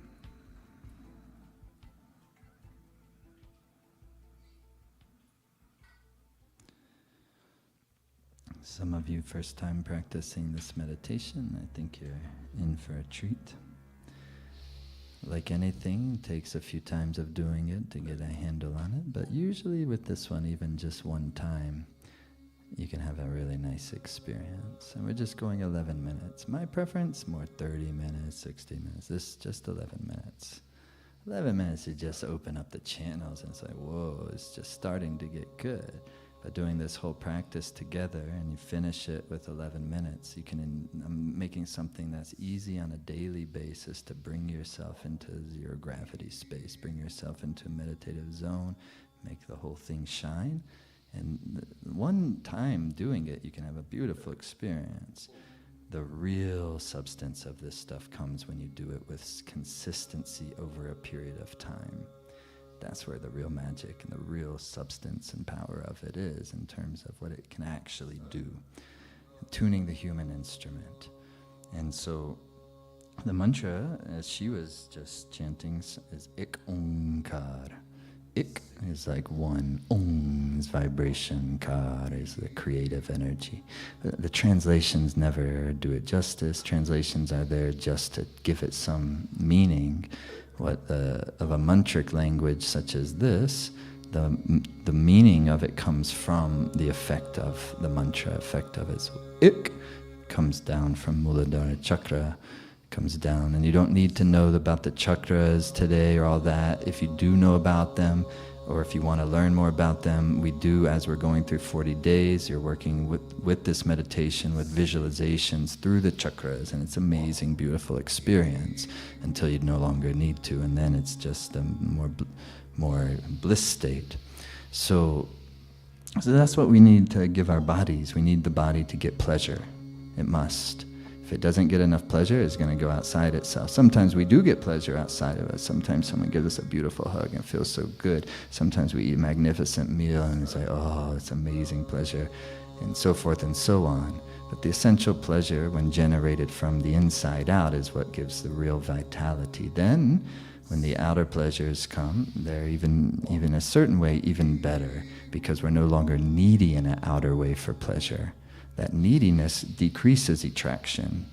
some of you first time practicing this meditation, I think you're in for a treat. Like anything, it takes a few times of doing it to get a handle on it, but usually with this one, even just one time, you can have a really nice experience. And we're just going 11 minutes. My preference, more 30 minutes, 60 minutes. This is just 11 minutes. 11 minutes, you just open up the channels and it's like, whoa, it's just starting to get good. But doing this whole practice together and you finish it with 11 minutes, you can, I'm making something that's easy on a daily basis to bring yourself into your gravity space, bring yourself into a meditative zone, make the whole thing shine. And one time doing it, you can have a beautiful experience. The real substance of this stuff comes when you do it with consistency over a period of time. That's where the real magic and the real substance and power of it is in terms of what it can actually do. Tuning the human instrument. And so the mantra, as she was just chanting, is Ik Onkar. Ik is like one, Om is vibration, Kar is the creative energy. The translations never do it justice. Translations are there just to give it some meaning. Of a mantric language such as this, the meaning of it comes from the effect of the mantra. Effect of it. So ik comes down from Muladhara Chakra, comes down, and you don't need to know about the chakras today or all that. If you do know about them, or if you want to learn more about them, we do, as we're going through 40 days, you're working with this meditation, with visualizations through the chakras, and it's amazing, beautiful experience until you no longer need to, and then it's just a more bliss state. So that's what we need to give our bodies. We need the body to get pleasure. It must. If it doesn't get enough pleasure, it's going to go outside itself. Sometimes we do get pleasure outside of us. Sometimes someone gives us a beautiful hug and it feels so good. Sometimes we eat a magnificent meal and it's like, oh, it's amazing pleasure, and so forth and so on. But the essential pleasure, when generated from the inside out, is what gives the real vitality. Then, when the outer pleasures come, they're even in a certain way even better, because we're no longer needy in an outer way for pleasure. That neediness decreases attraction.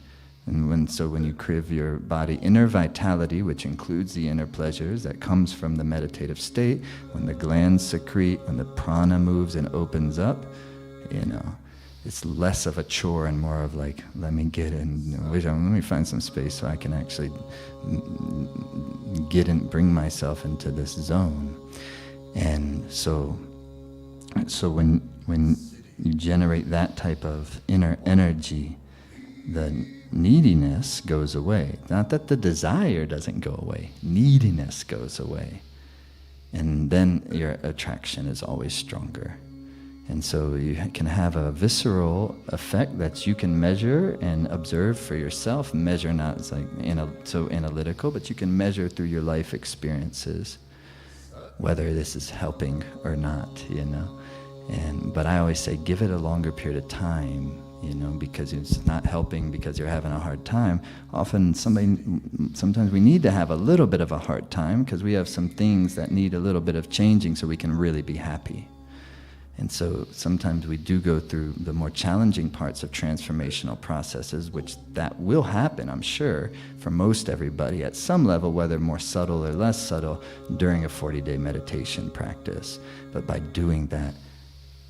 And when you crave your body inner vitality, which includes the inner pleasures that comes from the meditative state, when the glands secrete, when the prana moves and opens up, it's less of a chore and more of like, let me get in, let me find some space so I can actually get in, bring myself into this zone. And so when you generate that type of inner energy, the neediness goes away. Not that the desire doesn't go away, neediness goes away. And then your attraction is always stronger. And so you can have a visceral effect that you can measure and observe for yourself. Measure not as like so analytical, but you can measure through your life experiences whether this is helping or not, But I always say, give it a longer period of time, because it's not helping because you're having a hard time. Sometimes we need to have a little bit of a hard time because we have some things that need a little bit of changing so we can really be happy. And so sometimes we do go through the more challenging parts of transformational processes, which that will happen, I'm sure, for most everybody at some level, whether more subtle or less subtle, during a 40-day meditation practice. But by doing that,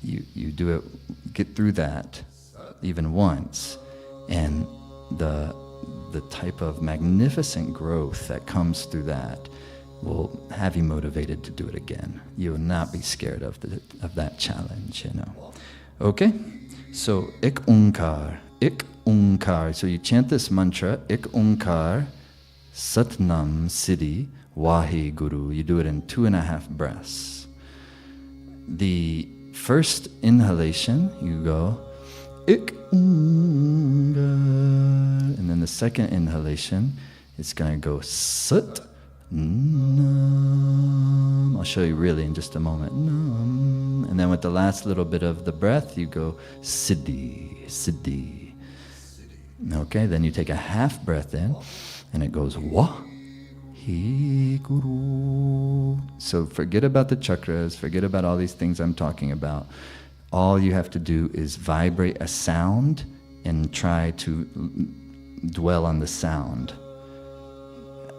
you do it, get through that even once, and the type of magnificent growth that comes through that will have you motivated to do it again. You will not be scared of that challenge, Okay? So, ik onkar. So you chant this mantra, ik onkar, satnam siddhi, wahe guru. You do it in 2.5 breaths. The first inhalation, you go, ik onkar. And then the second inhalation, it's going to go sat. Nam. I'll show you really in just a moment. Nam. And then with the last little bit of the breath, you go siddhi, siddhi. Okay, then you take a half breath in, and it goes wa, he guru. So forget about the chakras, forget about all these things I'm talking about. All you have to do is vibrate a sound and try to dwell on the sound.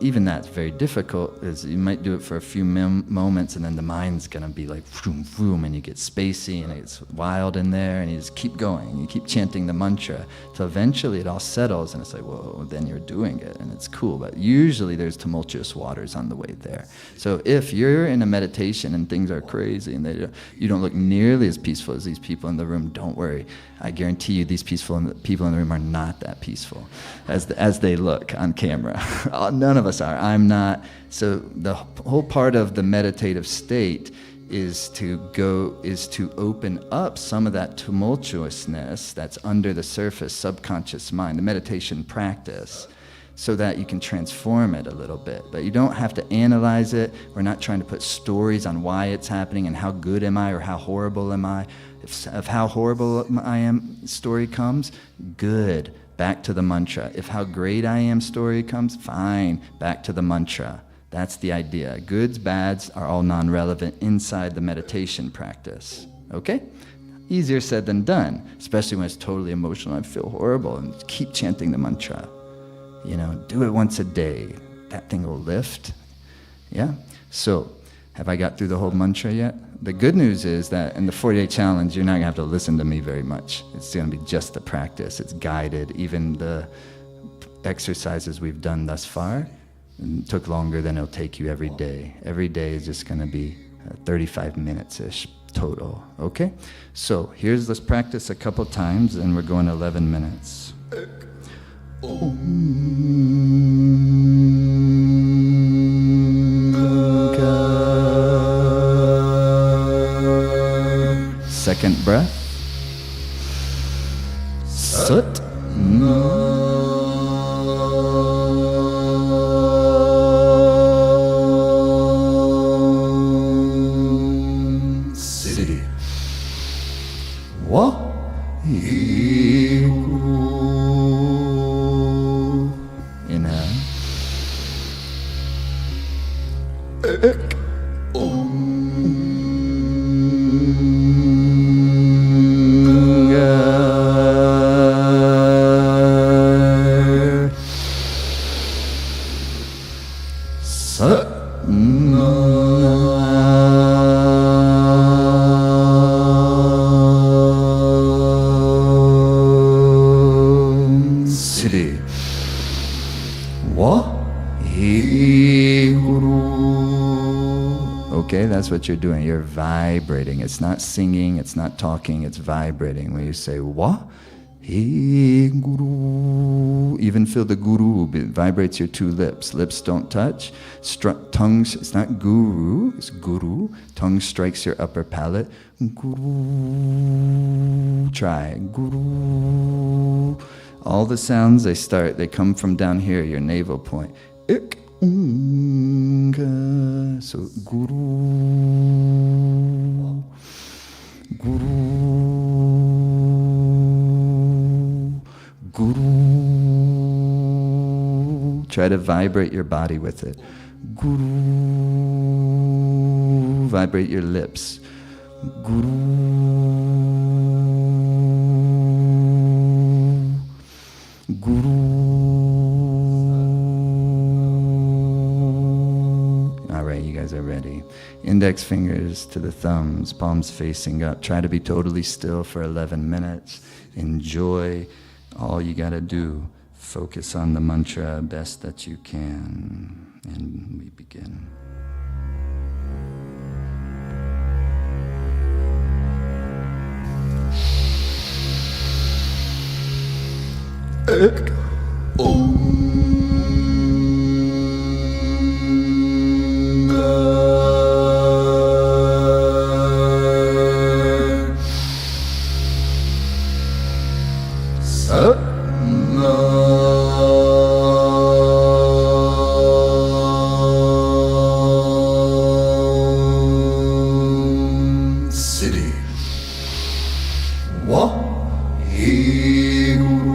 Even that's very difficult, is you might do it for a few moments and then the mind's going to be like vroom, vroom, and you get spacey and it's wild in there, and you just keep going and you keep chanting the mantra till eventually it all settles and it's like, whoa, then you're doing it and it's cool. But usually there's tumultuous waters on the way there. So if you're in a meditation and things are crazy and you don't look nearly as peaceful as these people in the room, don't worry. I guarantee you these people in the room are not that peaceful as they look on camera. None of us are. I'm not. So the whole part of the meditative state is to open up some of that tumultuousness that's under the surface, subconscious mind, the meditation practice, so that you can transform it a little bit. But you don't have to analyze it. We're not trying to put stories on why it's happening and how good am I or how horrible am I. If how horrible I am story comes, good, back to the mantra. If how great I am story comes, fine, back to the mantra. That's the idea. Goods, bads are all non-relevant inside the meditation practice. Okay? Easier said than done, especially when it's totally emotional. I feel horrible, and keep chanting the mantra. Do it once a day. That thing will lift. Yeah? So Have I got through the whole mantra yet? The good news is that in the 40-day challenge, you're not going to have to listen to me very much. It's going to be just the practice. It's guided. Even the exercises we've done thus far took longer than it'll take you every day. Every day is just going to be 35 minutes-ish total, okay? So here's, let's practice a couple times, and we're going 11 minutes. Second breath. Sut. Siddhi. Wa. Inhale. Siddhi. Wa. Okay, that's what you're doing. You're vibrating. It's not singing, it's not talking, it's vibrating. When you say wa, he guru, even feel the guru, it vibrates your two lips. Lips don't touch. Tongues, it's not guru, it's guru. Tongue strikes your upper palate. Guru. Try. Guru. All the sounds, they come from down here, your navel point. Ik. So guru, guru, guru. Try to vibrate your body with it. Guru. Vibrate your lips. Guru. Guru. Are ready. Index fingers to the thumbs, palms facing up. Try to be totally still for 11 minutes. Enjoy all you got to do. Focus on the mantra best that you can. And we begin. Siddhi. Wa. He guru.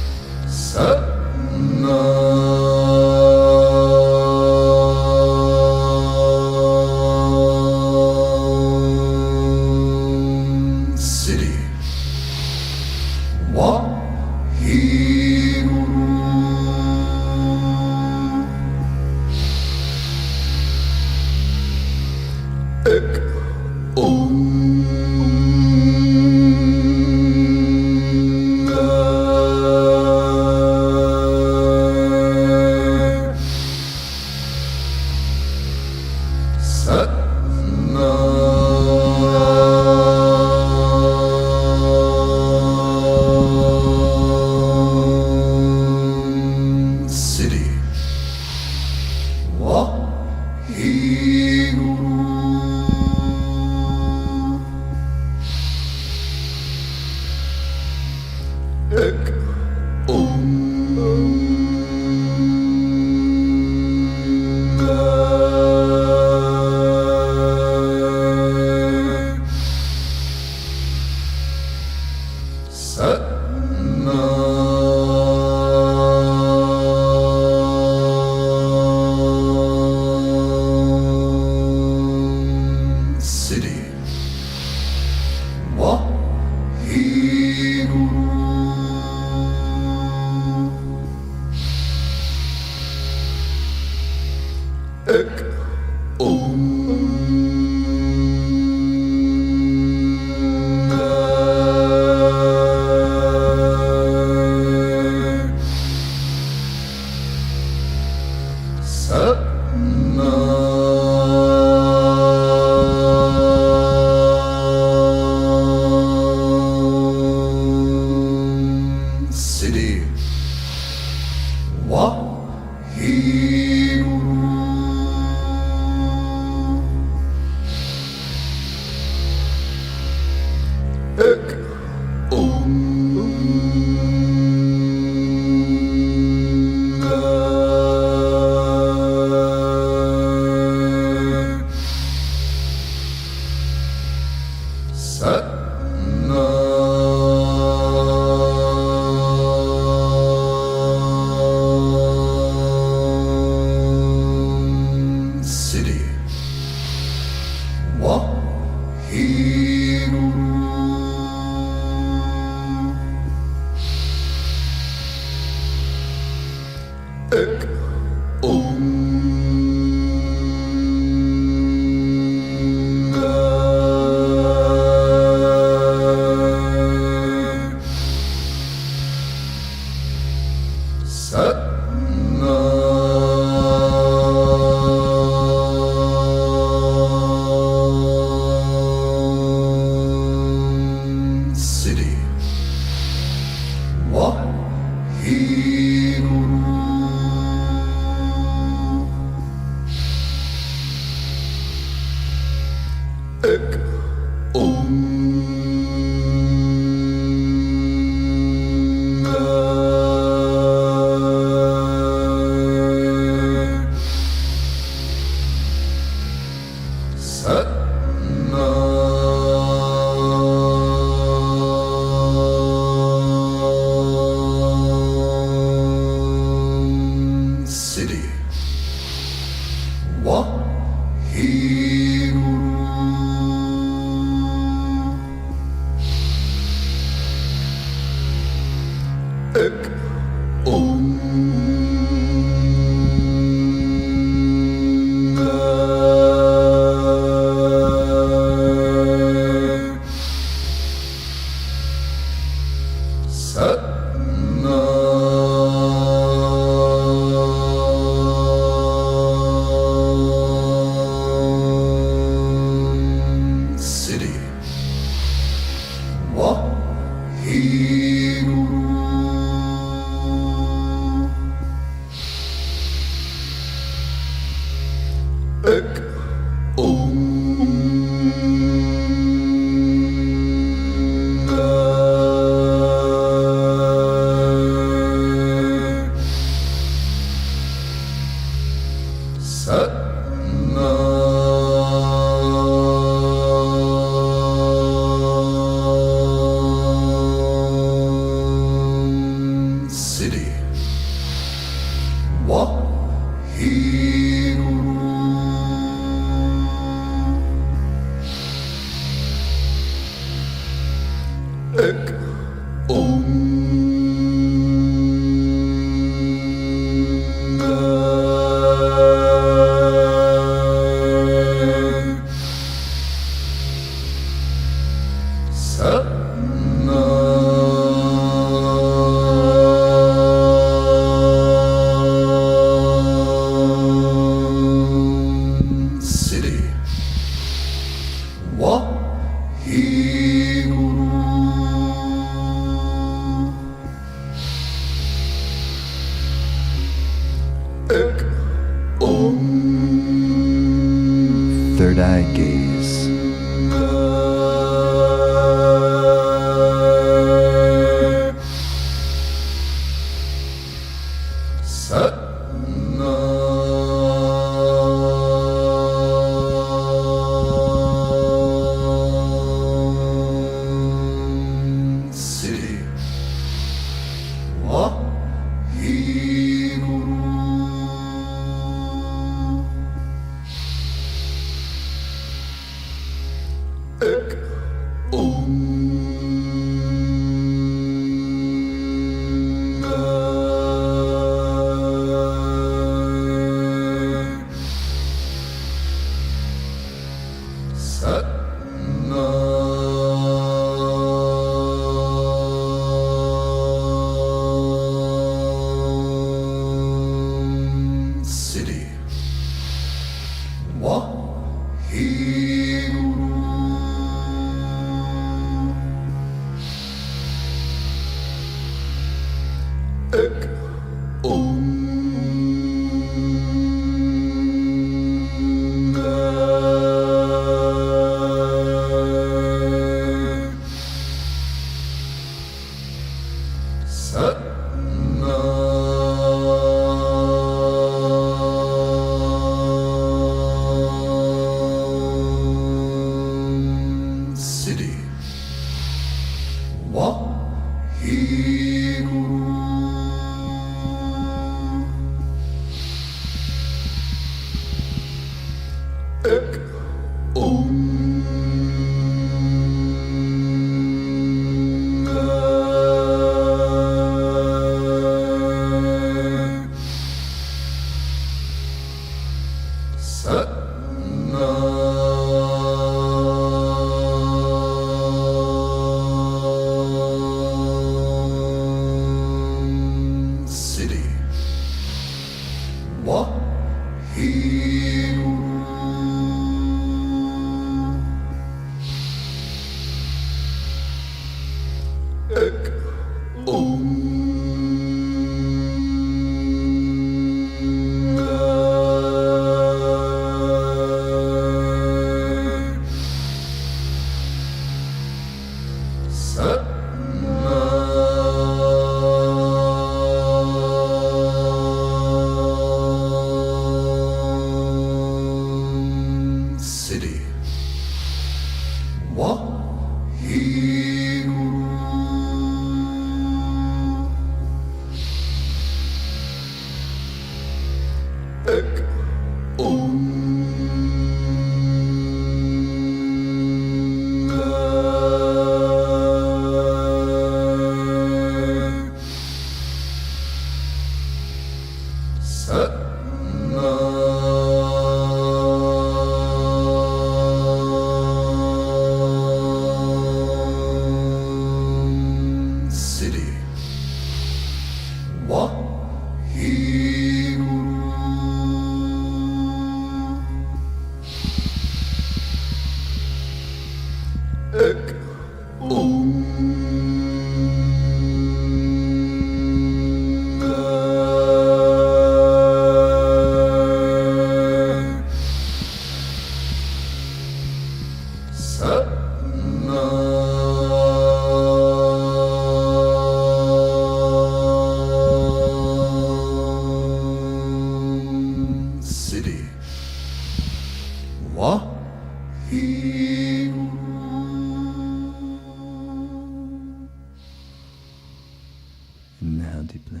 Inhale deeply.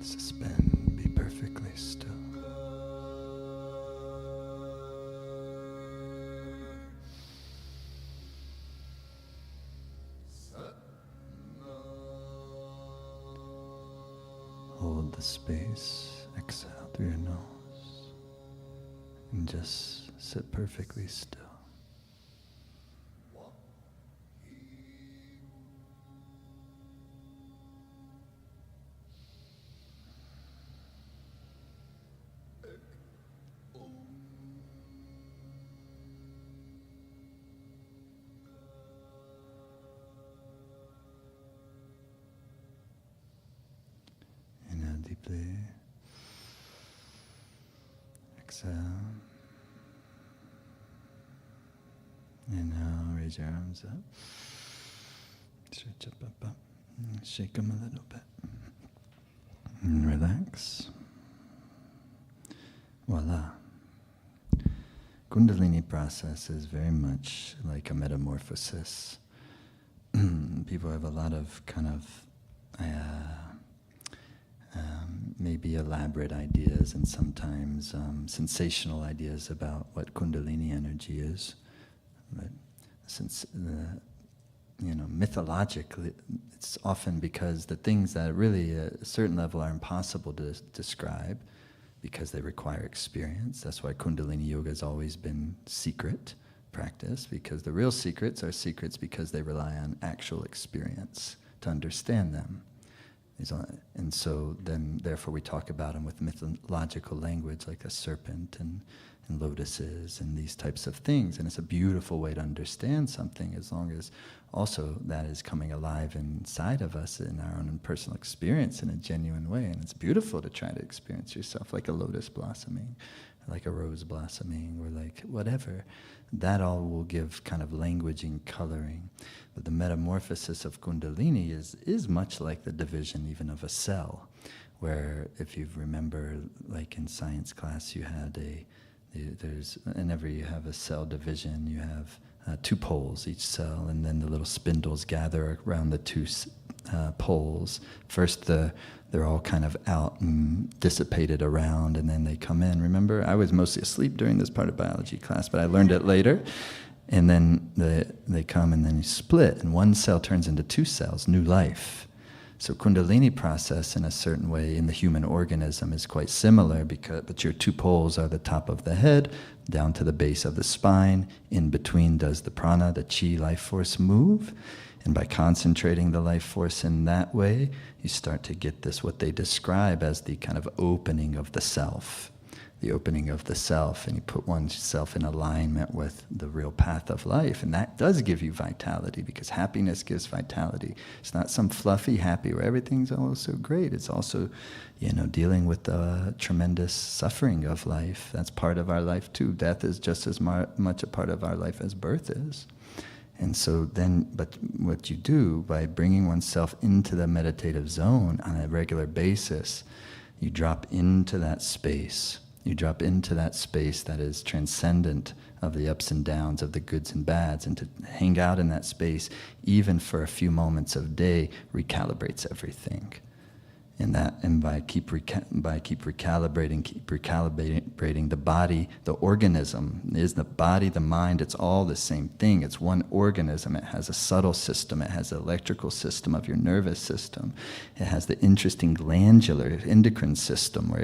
Suspend, be perfectly still. Hold the space, exhale through your nose, and just sit perfectly still. Inhale deeply. Exhale. Inhale, raise your arms up. Stretch up. Shake them a little bit. And relax. Voila. Kundalini process is very much like a metamorphosis. People have a lot of kind of maybe elaborate ideas and sometimes sensational ideas about what Kundalini energy is. But since mythologically, it's often because the things that really at a certain level are impossible to describe because they require experience. That's why Kundalini Yoga has always been secret practice, because the real secrets are secrets because they rely on actual experience to understand them. And so then, therefore, we talk about them with mythological language like a serpent and lotuses and these types of things. And it's a beautiful way to understand something as long as also that is coming alive inside of us in our own personal experience in a genuine way. And it's beautiful to try to experience yourself like a lotus blossoming like a rose blossoming, or like whatever. That all will give kind of language and coloring. But the metamorphosis of Kundalini is much like the division even of a cell, where if you remember, like in science class, you had whenever you have a cell division, you have two poles each cell, and then the little spindles gather around the two poles. First, they're all kind of out and dissipated around, and then they come in. Remember, I was mostly asleep during this part of biology class, but I learned it later. And then they come and then you split, and one cell turns into two cells, new life. So Kundalini process in a certain way in the human organism is quite similar, but your two poles are the top of the head, down to the base of the spine. In between does the prana, the chi life force move. And by concentrating the life force in that way, you start to get this, what they describe as the kind of opening of the self. The opening of the self, and you put oneself in alignment with the real path of life. And that does give you vitality, because happiness gives vitality. It's not some fluffy happy where everything's all so great. It's also, dealing with the tremendous suffering of life. That's part of our life too. Death is just as much a part of our life as birth is. And so then, but what you do by bringing oneself into the meditative zone on a regular basis, you drop into that space. You drop into that space that is transcendent of the ups and downs, of the goods and bads, and to hang out in that space, even for a few moments of day, recalibrates everything. And by keep recalibrating the body, the organism is the body, the mind. It's all the same thing. It's one organism. It has a subtle system. It has the electrical system of your nervous system. It has the interesting glandular endocrine system,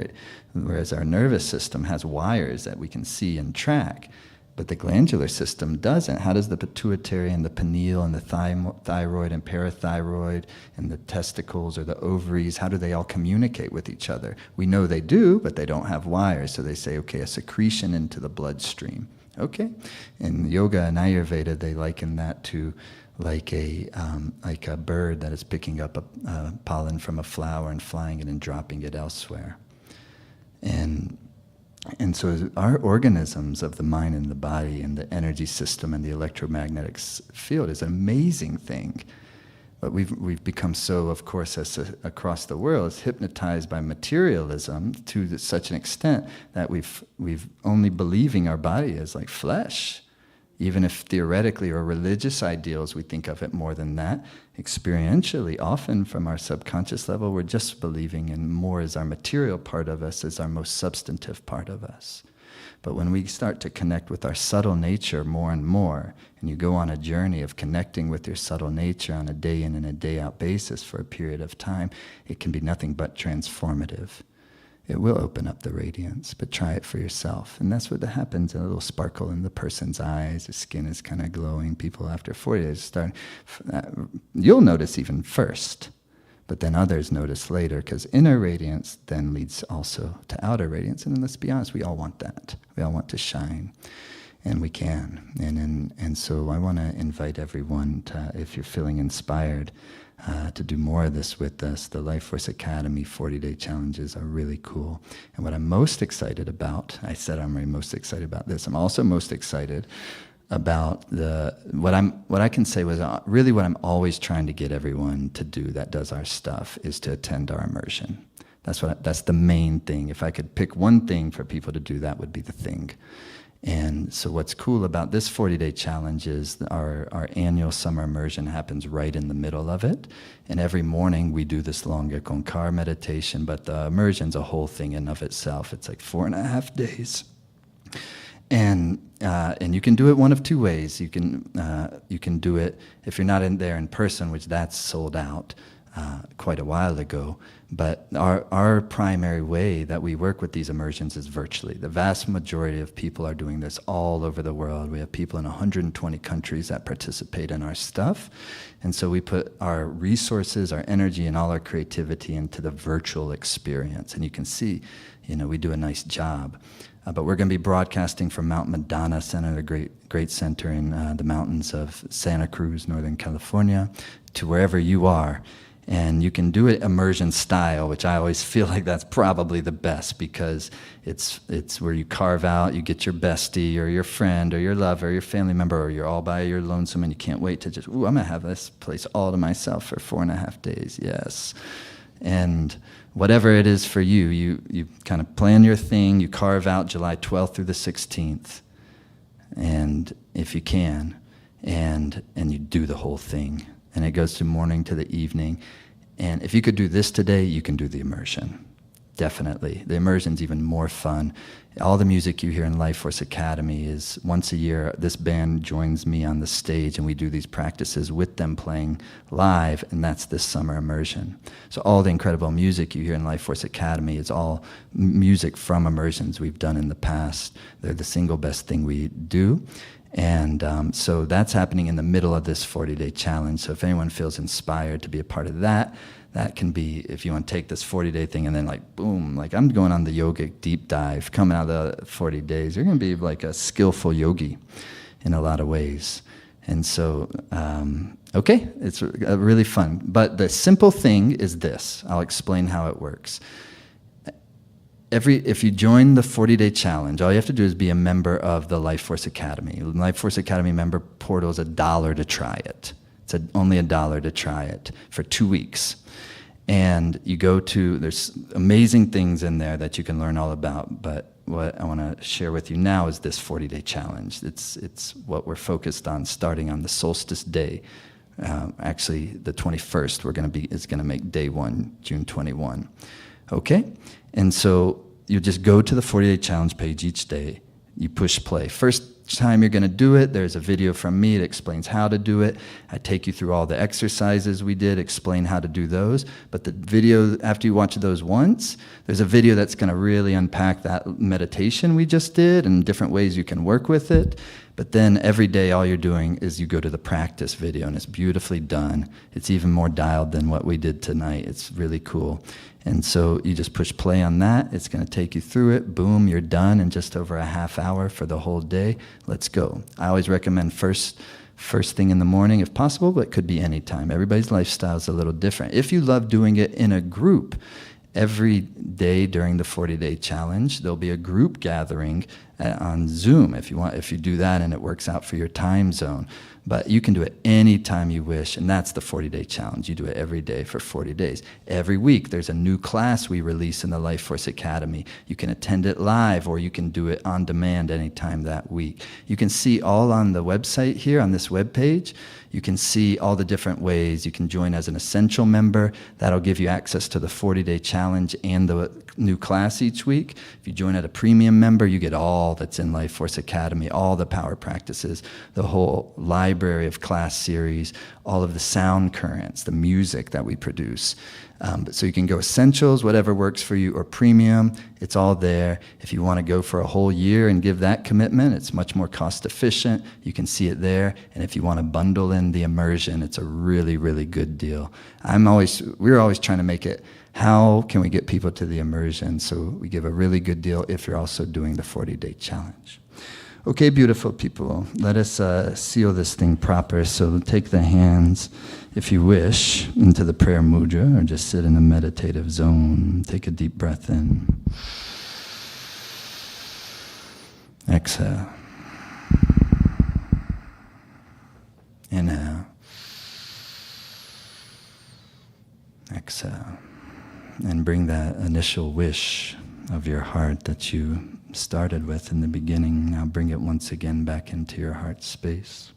whereas our nervous system has wires that we can see and track. But the glandular system doesn't. How does the pituitary and the pineal and the thyroid and parathyroid and the testicles or the ovaries, how do they all communicate with each other? We know they do, but they don't have wires. So they say, okay, a secretion into the bloodstream. Okay? In yoga and Ayurveda, they liken that to like a bird that is picking up a pollen from a flower and flying it and dropping it elsewhere. And so our organisms of the mind and the body and the energy system and the electromagnetic field is an amazing thing. But we've become so, of course, across the world, hypnotized by materialism to such an extent that we've only believing our body as like flesh. Even if theoretically or religious ideals, we think of it more than that. Experientially, often from our subconscious level, we're just believing in more as our material part of us, as our most substantive part of us. But when we start to connect with our subtle nature more and more, and you go on a journey of connecting with your subtle nature on a day in and a day out basis for a period of time, it can be nothing but transformative. It will open up the radiance, but try it for yourself. And that's what happens, a little sparkle in the person's eyes, the skin is kind of glowing. People after 40 days start, you'll notice even first, but then others notice later, because inner radiance then leads also to outer radiance. And then let's be honest, we all want that. We all want to shine, and we can. And so I want to invite everyone to, if you're feeling inspired, to do more of this with us. The Life Force Academy 40-day challenges are really cool. And what I'm most excited about, I said I'm really most excited about this, I'm also most excited about what I can say was really what I'm always trying to get everyone to do that does our stuff is to attend our immersion. That's the main thing. If I could pick one thing for people to do, that would be the thing. And so what's cool about this 40-day challenge is our annual summer immersion happens right in the middle of it. And every morning we do this longer Onkar meditation, but the immersion's a whole thing in of itself. It's like 4.5 days. And you can do it one of two ways. You can do it if you're not in there in person, which that's sold out quite a while ago. But our primary way that we work with these immersions is virtually. The vast majority of people are doing this all over the world. We have people in 120 countries that participate in our stuff. And so we put our resources, our energy, and all our creativity into the virtual experience. And you can see, we do a nice job. But we're going to be broadcasting from Mount Madonna Center, the great center in the mountains of Santa Cruz, Northern California, to wherever you are. And you can do it immersion style, which I always feel like that's probably the best, because it's where you carve out, you get your bestie or your friend or your lover or your family member, or you're all by your lonesome and you can't wait to just, I'm going to have this place all to myself for 4.5 days. Yes. And whatever it is for you, you kind of plan your thing, you carve out July 12th through the 16th, and if you can, and you do the whole thing. And it goes to morning to the evening. And if you could do this today, you can do the immersion. Definitely. The immersion's even more fun. All the music you hear in Life Force Academy is once a year, this band joins me on the stage and we do these practices with them playing live, and that's this summer immersion. So all the incredible music you hear in Life Force Academy is all music from immersions we've done in the past. They're the single best thing we do. And so that's happening in the middle of this 40-day challenge. So if anyone feels inspired to be a part of that, that can be, if you want to take this 40-day thing and then like, boom, like I'm going on the yogic deep dive, coming out of the 40 days, you're going to be like a skillful yogi in a lot of ways. And so, okay, it's really fun. But the simple thing is this. I'll explain how it works. If you join the 40-day challenge, all you have to do is be a member of the Life Force Academy. Life Force Academy member portal is $1 to try it. It's only $1 to try it for 2 weeks. And you go to, there's amazing things in there that you can learn all about, but what I want to share with you now is this 40-day challenge. It's what we're focused on starting on the solstice day. Actually, the 21st, it's going to make day 1, June 21. Okay? And so you just go to the 40-day challenge page each day. You push play. First time you're going to do it, there's a video from me that explains how to do it. I take you through all the exercises we did, explain how to do those. But the video, after you watch those once, there's a video that's going to really unpack that meditation we just did and different ways you can work with it. But then every day all you're doing is you go to the practice video, and it's beautifully done. It's even more dialed than what we did tonight. It's really cool. And so you just push play on that. It's going to take you through it. Boom, you're done in just over a half hour for the whole day. Let's go. I always recommend first thing in the morning if possible, but it could be any time. Everybody's lifestyle is a little different. If you love doing it in a group, every day during the 40-day challenge, there'll be a group gathering on Zoom if you do that and it works out for your time zone. But you can do it anytime you wish, and that's the 40-day challenge. You do it every day for 40 days. Every week, there's a new class we release in the Life Force Academy. You can attend it live, or you can do it on demand anytime that week. You can see all on the website here, on this webpage. You can see all the different ways. You can join as an essential member. That'll give you access to the 40-day challenge and the new class each week. If you join as a premium member, you get all that's in Life Force Academy, all the power practices, the whole library of class series, all of the sound currents, the music that we produce. So you can go essentials, whatever works for you, or premium. It's all there. If you want to go for a whole year and give that commitment, it's much more cost efficient. You can see it there. And if you want to bundle in the immersion, it's a really, really good deal. We're always trying to make it, how can we get people to the immersion? So we give a really good deal if you're also doing the 40-day challenge. Okay, beautiful people, let us seal this thing proper. So take the hands, if you wish, into the prayer mudra, or just sit in a meditative zone. Take a deep breath in. Exhale. Inhale. Exhale. And bring that initial wish of your heart that you started with in the beginning. Now bring it once again back into your heart space.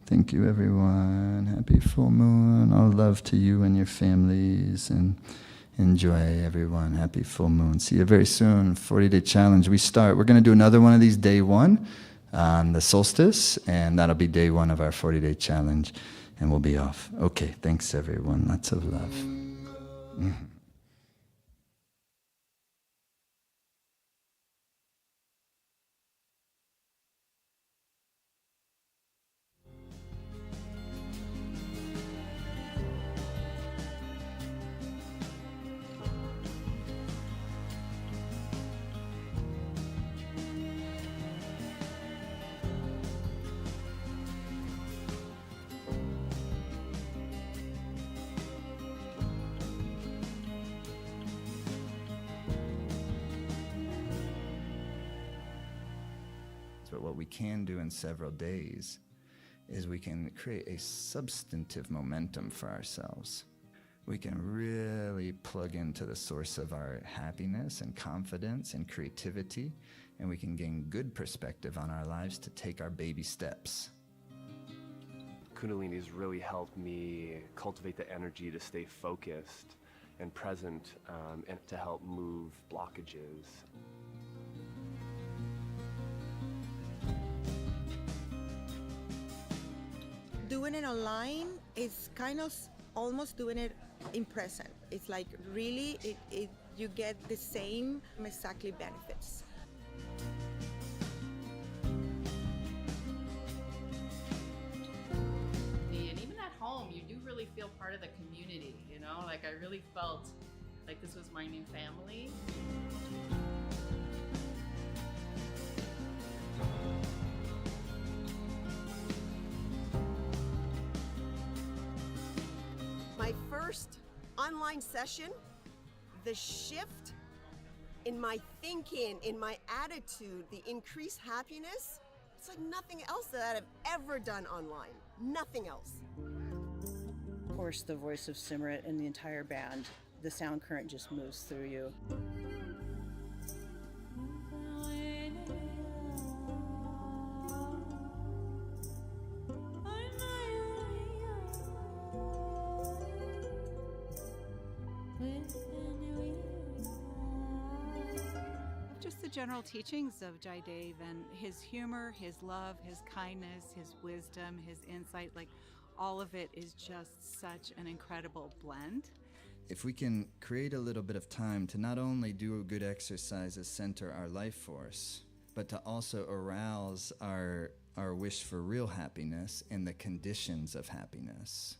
Thank you, everyone. Happy full moon. All love to you and your families. And Enjoy, everyone. Happy full moon. See you very soon. 40-day challenge. We're going to do another one of these day one on the solstice, and that'll be day one of our 40-day challenge, and we'll be off. Okay, thanks, everyone. Lots of love. Mm-hmm. But what we can do in several days is we can create a substantive momentum for ourselves. We can really plug into the source of our happiness and confidence and creativity, and we can gain good perspective on our lives to take our baby steps. Kundalini has really helped me cultivate the energy to stay focused and present, and to help move blockages. Doing it online is kind of almost doing it in present. It's like really, you get the same exactly benefits. And even at home, you do really feel part of the community, you know? Like I really felt like this was my new family. My first online session, the shift in my thinking, in my attitude, the increased happiness, it's like nothing else that I've ever done online. Nothing else. Of course, the voice of Simrit and the entire band, the sound current just moves through you. Just the general teachings of Jaidev and his humor, his love, his kindness, his wisdom, his insight, like all of it is just such an incredible blend. If we can create a little bit of time to not only do good exercises, center our life force, but to also arouse our wish for real happiness and the conditions of happiness,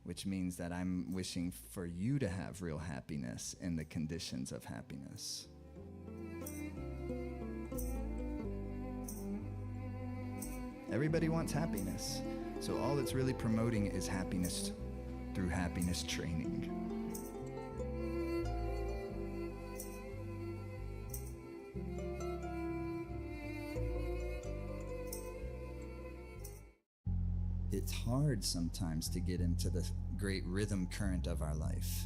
which means that I'm wishing for you to have real happiness in the conditions of happiness. Everybody wants happiness, so all it's really promoting is happiness through happiness training. It's hard sometimes to get into the great rhythm current of our life,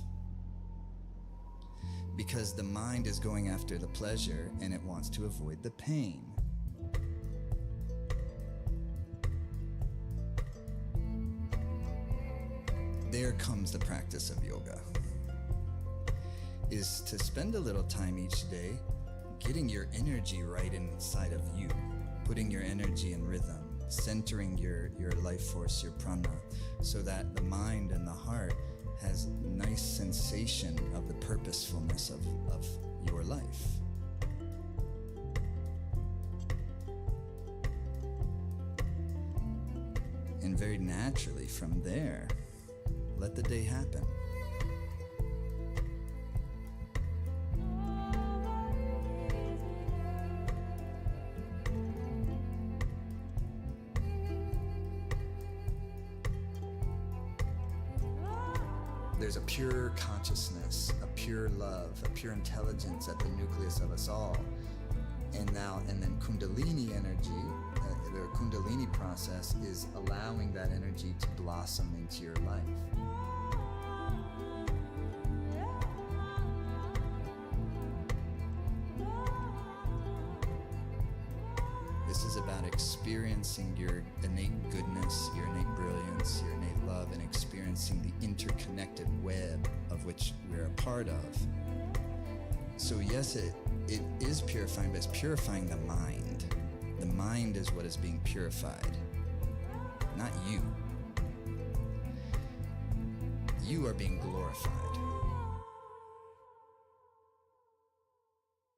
because the mind is going after the pleasure and it wants to avoid the pain. There comes the practice of yoga, is to spend a little time each day getting your energy right inside of you, putting your energy in rhythm, centering your life force, your prana, so that the mind and the heart has nice sensation of the purposefulness of your life. And very naturally from there, let the day happen. There's a pure consciousness, a pure love, a pure intelligence at the nucleus of us all. And then Kundalini energy, the Kundalini process is allowing that energy to blossom into your life. This is about experiencing your innate goodness, your innate brilliance, your innate love, and experiencing experiencing the interconnected web of which we're a part of. So yes, it is purifying, but it's purifying the mind. The mind is what is being purified, not you. You are being glorified.